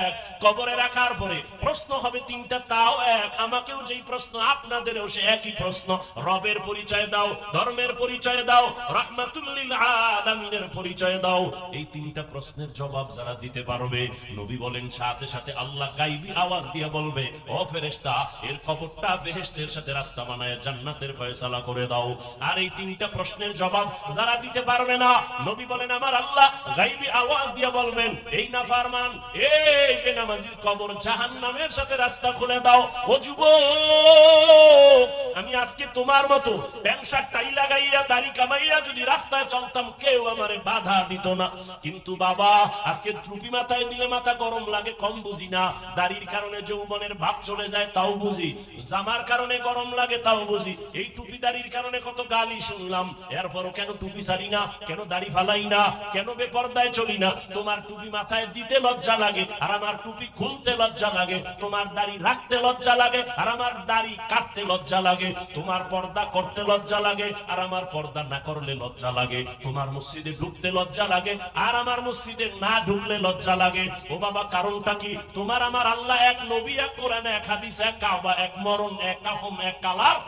এক, কবরে রাখার পরে প্রশ্ন হবে 3টা, তাও এক। আমাকেও যেই প্রশ্ন, আপনাদেরও সে একই প্রশ্ন। রবের পরিচয় দাও, ধর্মের পরিচয় দাও, রাহমাতুল লিল আলামিনের পরিচয় দাও। এই 3টা প্রশ্নের জবাব যারা দিতে পারবে, নবী বলেন সাথে সাথে আল্লাহ গায়বী আওয়াজ দিয়ে বলবে, ও ফেরেশতা, এর কবরটা বেহেশতের সাথে রাস্তা বানায় জান্নাতের ফয়সালা করে দাও। আর এই 3টা প্রশ্নের জবাব যারা দিতে পারবে না, নবী বলেন আমার আল্লাহ গায়বী আওয়াজ দিয়ে বলবেন, এই নাফরমান, এই বেনামাজির কবর জাহান্নামের সাথে রাস্তা খুলে দাও। ও যুবক, আমি আজকে তোমার মতো প্যান্ট শার্ট টাই লাগাইয়া দাড়ি কামাইয়া যদি রাস্তায় চলতাম, কেউ আমারে বাধা দিত না। কিন্তু বাবা, আজকে টুপি মাথায় দিলে মাথা গরম লাগে, কম বুঝি না। দাড়ির কারণে যৌবনের ভাব চলে যায়, তাও বুঝি। জামার কারণে গরম লাগে, তাও বুঝি। এই টুপি দাড়ির কারণে কত গালি শুনলাম, এরপরও কেন টুপি ছাড়ি না, কেন দাড়ি ফালাই না, কেন বেপরদায় চলি না? তোমার টুপি মাথায় দিতে লজ্জা লাগে, আর আমার টুপি টুপি খুলতে লজ্জা লাগে, তোমার দাড়ি রাখতে লজ্জা লাগে আর আমার দাড়ি কাটতে লজ্জা লাগে, তোমার পর্দা করতে লজ্জা লাগে আর আমার পর্দা না করলে লজ্জা লাগে, তোমার মসজিদে ঢুকতে লজ্জা লাগে আর আমার মসজিদে না ঢুকলে লজ্জা লাগে। ও বাবা, কারণটা কি? তোমার আমার আল্লাহ এক, নবী এক, কোরআন এক, হাদিস এক, কাবা এক, মরণ এক, কাফন এক, কালার,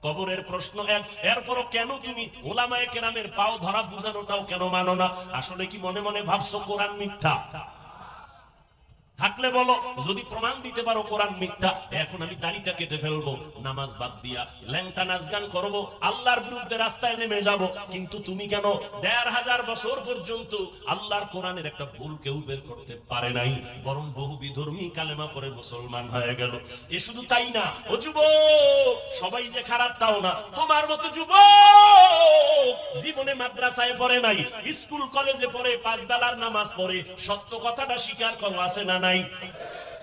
কবরের প্রশ্ন এক। এরপরও কেন তুমি ওলামায়ে কেরামের পাও ধরা বুঝানোটাও কেন মানো না? আসলে কি মনে মনে ভাবছো কোরআন মিথ্যা? থাকলে বলো, যদি প্রমাণ দিতে পারো কোরআন মিথ্যা, এখন আমি দাড়িটা কেটে ফেলবো, নামাজ বাদ দিয়া ল্যাংটা নাচ গান করবো, আল্লাহর বিরুদ্ধে রাস্তায় নেমে যাব। কিন্তু তুমি কেন ১৫০০ বছর পর্যন্ত আল্লাহর কোরআনের একটা ভুল কেউ বের করতে পারে নাই, বরং বহু বিধর্মী কালেমা পড়ে মুসলমান হয়ে গেল। এ শুধু তাই না, ও যুবক, সবাই যে খারাপ তাও না, তোমার মতো যুবক জীবনে মাদ্রাসায় পড়ে নাই, স্কুল কলেজে পড়ে, 5 বেলার নামাজ পড়ে, সত্য কথাটা স্বীকার করো, আছে না?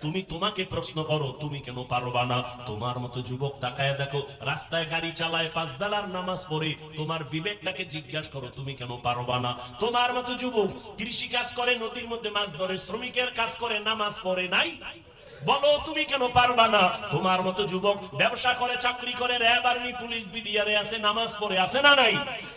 তুমি তোমাকে প্রশ্ন করো, তুমি কেন পারবা না? তোমার মতো যুবক তাকায় দেখো, রাস্তায় গাড়ি চালায়, 5 বেলার নামাজ পড়ে, তোমার বিবেকটাকে জিজ্ঞাসা করো, তুমি কেন পারবা না? তোমার মতো যুবক কৃষি কাজ করে, নদীর মধ্যে মাছ ধরে, শ্রমিকের কাজ করে, নামাজ পড়ে নাই, বলো তুমি কেন পারবা না? তোমার মতো যুবক ব্যবসা করে, চাকরি করে, র্যাব, আর্মি, পুলিশ, বিডিআরে আছে, নামাজ পড়ে, আছে না নাই?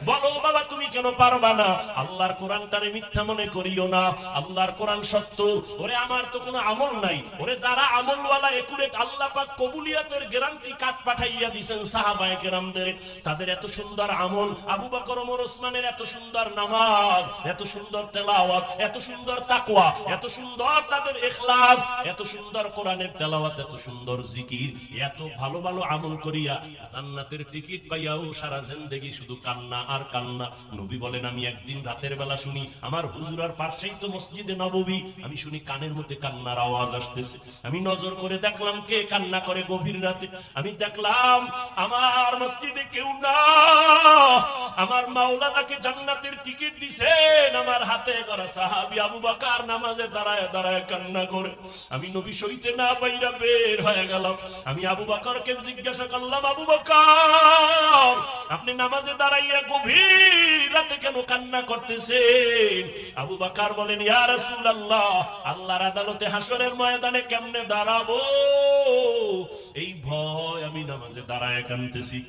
বলো বাবা তুমি কেন পারবা না? আল্লাহর কোরআনটারে মিথ্যা মনে করিও না, আল্লাহর কোরআন সত্য। ওরে আমার তো কোনো আমল নাই, ওরে যারা আমলওয়ালা একুরেট, আল্লাহ পাক কবুলিয়াতের গ্যারান্টি কাট পাঠাইয়া দিবেন সাহাবায়ে কেরামদের, তাদের এত সুন্দর আমল, আবু বকর, ওমর, ওসমানের এত সুন্দর নামাজ, এত সুন্দর তেলাওয়াত, এত সুন্দর তাকওয়া, এত সুন্দর তাদের ইখলাস, এত সুন্দর কোরআনের তেলাওয়াত, এত সুন্দর জিকির, এত ভালো ভালো আমল করিয়া জান্নাতের টিকিট পাইয়াও সারা জিন্দেগি শুধু কান্না আর কান্না। নবী বলেন, আমি একদিন রাতের বেলা শুনি, আমার হুজুরার পাশেই তো মসজিদে নববী, আমি শুনি কানের মধ্যে কান্নার আওয়াজ আসতেছে। আমি নজর করে দেখলাম কে কান্না করে গভীর রাতে। আমি দেখলাম আমার মসজিদে কেউ না, আমার মাওলা যাকে জান্নাতের টিকিট দিবেন আমার হাতে গড়া সাহাবী আবু বকর নামাজে দাঁড়ায় দাঁড়ায় কান্না করে। আমি নবী সইতে না বাইরা বের হয়ে গেলাম। আমি আবু বকরকে জিজ্ঞাসা করলাম, আবু বকর আপনি নামাজে দাঁড়াইয়া গভীর রাতে কেন কান্না করতেছেন? আবু বকর বলেন, ইয়া রাসূলুল্লাহ, আল্লাহর আদালতে হাসরের ময়দানে কেমনে দাঁড়াবো এই ভয় আমি নামাজে দাঁড়ায় কাঁদতেছি।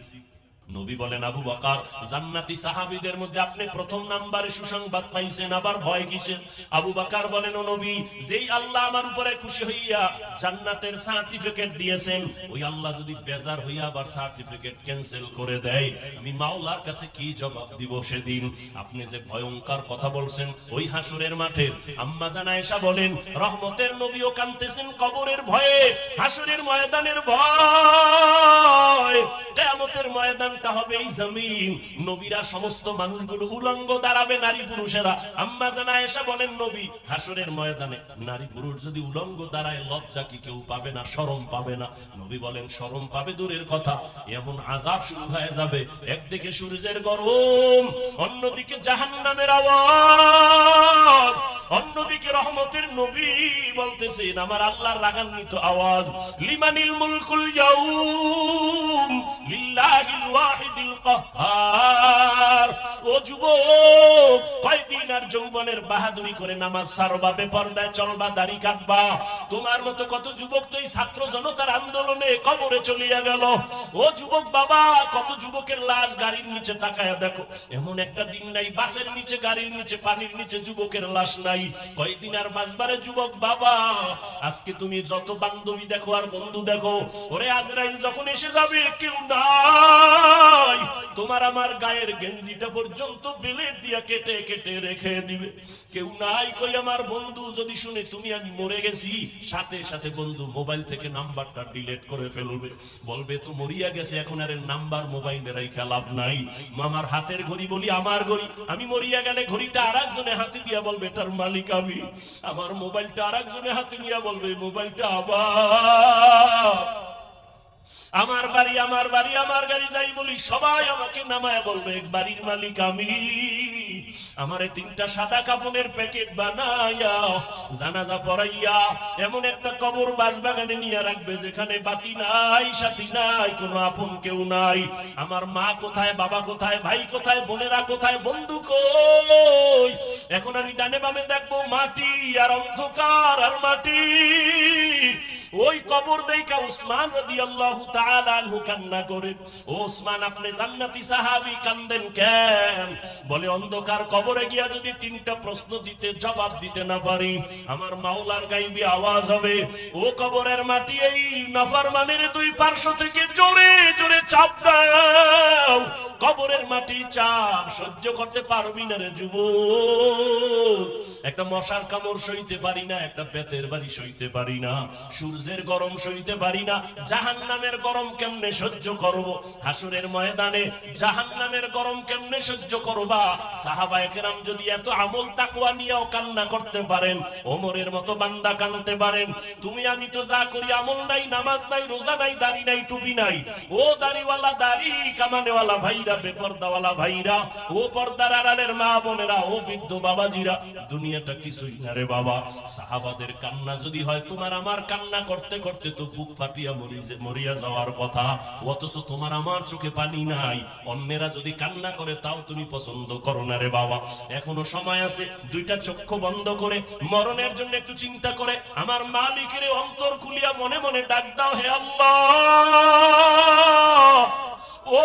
নবী বলেন, আবু বকর জান্নাতি সাহাবীদের মধ্যে আপনি প্রথম নম্বরে সুসংবাদ পাইছেন, আবার ভয় কিসের? আবু বকর বলেন, ও নবী, যেই আল্লাহ আমার উপরে খুশি হইয়া জান্নাতের সার্টিফিকেট দিয়েছেন, ওই আল্লাহ যদি বেজার হইয়া আবার সার্টিফিকেট ক্যান্সেল করে দেয়, আমি মাওলার কাছে কি জবাব দিব সেদিন? আপনি যে ভয়ঙ্কর কথা বলছেন ওই হাসরের মাঠের। আম্মা জান আয়েশা বলেন, রহমতের নবীও কাঁদতেছেন কবরের ভয়ে, হাসরের ময়দানের ভয়, কিয়ামতের ময়দান হবে এই জমিন, নবীরা সমস্ত মানুষগুলো উলঙ্গ দাঁড়াবে, নারী পুরুষেরা। আম্মা জান আয়েশা বলেন, নবী হাসরের ময়দানে নারী পুরুষ যদি উলঙ্গ দাঁড়ায়, লজ্জা কি কেউ পাবে না? শরম পাবে না? নবী বলেন, শরম পাবে দূরের কথা, এমন আযাব শুরু হয়ে যাবে, একদিকে সূর্যের গরম, অন্যদিকে জাহান্নামের আওয়াজ, অন্যদিকে রহমতের নবী বলতেছেন আমার আল্লাহর রাগান্বিত আওয়াজ, লিমানিল মুলকুল ইয়াউম লিল্লাহিল ওয়াহিদিল কাহ্হার। ও যুবক, কয়দিন আর যৌবনের বাহাদুরি করে নামাজ ছাড়বা, বেপরদায় চলবা, দাড়ি কাটবা? তোমার মতো কত যুবক তো এই ছাত্র জনতার আন্দোলনে কবরে চলিয়া গেল। ও যুবক বাবা, কত যুবকের লাশ গাড়ির নিচে তাকায়া দেখো, এমন একটা দিন নাই বাসের নিচে, গাড়ির নিচে, পানির নিচে যুবকের লাশ নাই। কয়দিন আর বাঁচবারে যুবক বাবা? আজকে তুমি যত বান্ধবী দেখো আর বন্ধু দেখো, ওরে আজরাইল যখন এসে যাবে কেউ নাই, তোমার আমার গায়ের গেঞ্জিটা পর্যন্ত ব্লেড দিয়া কেটে কেটে রেখে দিবে। কেউ নাই, কই আমার বন্ধু যদি শুনে তুমি আমি মরে গেছি, সাথে সাথে বন্ধু মোবাইল থেকে নাম্বারটা ডিলিট করে ফেলবে, বলবে তো মরিয়া গেছে, এখন আর নাম্বার মোবাইলে রাখা লাভ নাই। আমার হাতের ঘড়ি বলি আমার ঘড়ি, আমি মরিয়া গেলে ঘড়িটা আরেকজনের হাতে দিয়া বলবে এটার মালিক আমি, আমার মোবাইলটা আরেকজনের হাতে নিয়ে বলবে মোবাইলটা আবার আমার বাড়ি, আমার বাড়ি, আমার গাড়ি যাই বলি সবাই আমাকে নামায় বলবে বাড়ির মালিক আমি। আমারে 3টা সাদা কাপড়ের প্যাকেট বানাইয়া জানাজা পড়াইয়া এমন একটা কবর বাসবাগানে নিয়ে রাখবে যেখানে বাতি নাই, সাথী নাই, কোনো আপন কেউ নাই। আমার মা কোথায়, বাবা কোথায়, ভাই কোথায়, বোনেরা কোথায়, বন্ধু কই? এখন আমি ডানে বামে দেখবো মাটি আর অন্ধকার আর মাটি। ওই কবর দেইখা উসমান রাদিয়াল্লাহু তাআলা আনহু কান্না করে। ও উসমান, আপনি জান্নাতি সাহাবী, কান্দেন কেন? বলে, অন্ধকার কবরে গিয়া যদি 3টা প্রশ্ন দিতে জবাব দিতে না পারি, আমার মাওলার গায়বী আওয়াজ হবে, ও কবরের মাটি, এই নাফরমানের 2 পার্শ্ব থেকে জোরে জোরে চাপ দাও। কবরের মাটি চাপ সহ্য করতে পারবি না রে যুবক। একটা মশার কামড় সইতে পারি না, একটা পেটের বাড়ি সইতে পারি না, সূর্যের গরম সইতে পারি না, জাহান্নামের গরম কেমনে সহ্য করব? হাসরের ময়দানে জাহান্নামের গরম কেমনে সহ্য করবা? সাহাবায়ে কেরাম যদি এত আমল তাকওয়া নিয়েও কান্না করতে পারেন, ওমরের মতো বান্দা কাঁদতে পারেন, তুমি আমি তো যা করি, আমল নাই, নামাজ নাই, রোজা নাই, দাড়ি নাই, টুপি নাই। ও দাড়িওয়ালা, দাড়ি কামানেওয়ালা ভাইরা, বেপরদাওয়ালা ভাইরা, ও পর্দার আড়ালের মা বোনেরা, ও বৃদ্ধ বাবাজিরা, দুনিয়াটা কিছুই না রে বাবা। সাহাবাদের কান্না যদি হয় তোমার আমার কান্না করতে করতে তো বুক ফাটিয়া মরিয়া যাওয়ার কথা, অথচ তোমার আমার চোখে পানি নাই। অন্যেরা যদি কান্না করে তাও তুমি পছন্দ করো না রে বাবা। এখনো সময় আছে, 2টা চক্ষু বন্ধ করে মরণের জন্য একটু চিন্তা করে আমার মালিকের অন্তর খুলিয়া মনে মনে ডাক দাও, হে আল্লাহ, ও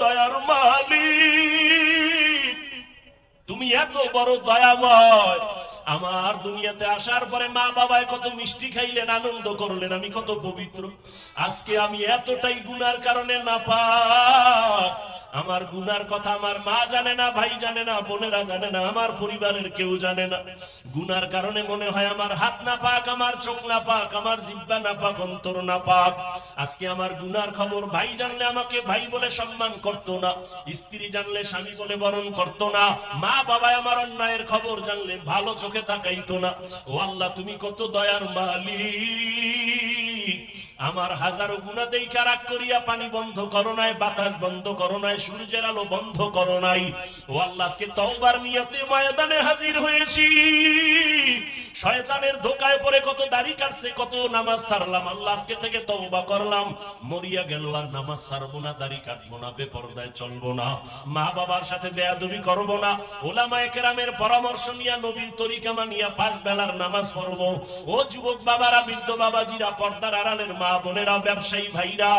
দয়ার মালিক, তুমি এত বড় দয়াময়। আমার দুনিয়াতে আসার পরে মা বাবায় কত মিষ্টি খাইলেন, আনন্দ করলেন, আমি কত পবিত্র। আজকে আমি এতটাই গুনার কারণে নাপাক। আমার গুনার কথা আমার মা জানে না, ভাই জানে না, বোনেরা জানে না, আমার পরিবারের কেউ জানে না। গুনার কারণে মনে হয় আমার হাত না পাক, আমার চোখ না পাক, আমার জিহ্বা না পাক, অন্তর না পাক। আজকে আমার গুনার খবর ভাই জানলে আমাকে ভাই বলে সম্মান করতো না, স্ত্রী জানলে স্বামী বলে বরণ করতো না, মা বাবা আমার অন্যায়ের খবর জানলে ভালো চোখে তাকাইতো না। ও আল্লাহ, তুমি কত দয়ার মালিক। আমার হাজারো গুনাহ দেইখা রাগ করিয়া পানি বন্ধ করো নাই, বাতাস বন্ধ করো নাই, সূর্যের আলো বন্ধ করো নাই। ও আল্লাহ, আজকে তওবার নিয়তে ময়দানে হাজির হয়েছি। শয়তানের ধোকায় পড়ে কত দাড়ি কাটছে, কত নামাজ ছাড়লাম। আল্লাহ, আজকে থেকে তওবা করলাম, মরিয়া গেল আর নামাজ ছাড়বো না, দাড়ি কাটবো না, বেপরদায় চলবো না, মা বাবার সাথে বেয়াদবি করবো না, উলামায়ে কেরামের পরামর্শ নিয়া, নবীর তরিকা মানিয়া 5 বেলার নামাজ পড়বো। ও যুবক বাবারা, বৃদ্ধ বাবাজিরা, পর্দার আড়ালের মা বোনেরা, ব্যবসায়ী ভাইরা,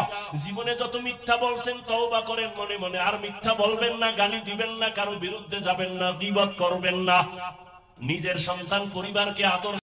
জীবনে যত মিথ্যা বলছেন তওবা করেন মনে মনে, আর মিথ্যা বলবেন না, গালি দিবেন না, কারো বিরুদ্ধে যাবেন না, গীবত করবেন না। নিজের সন্তান পরিবারকে আদর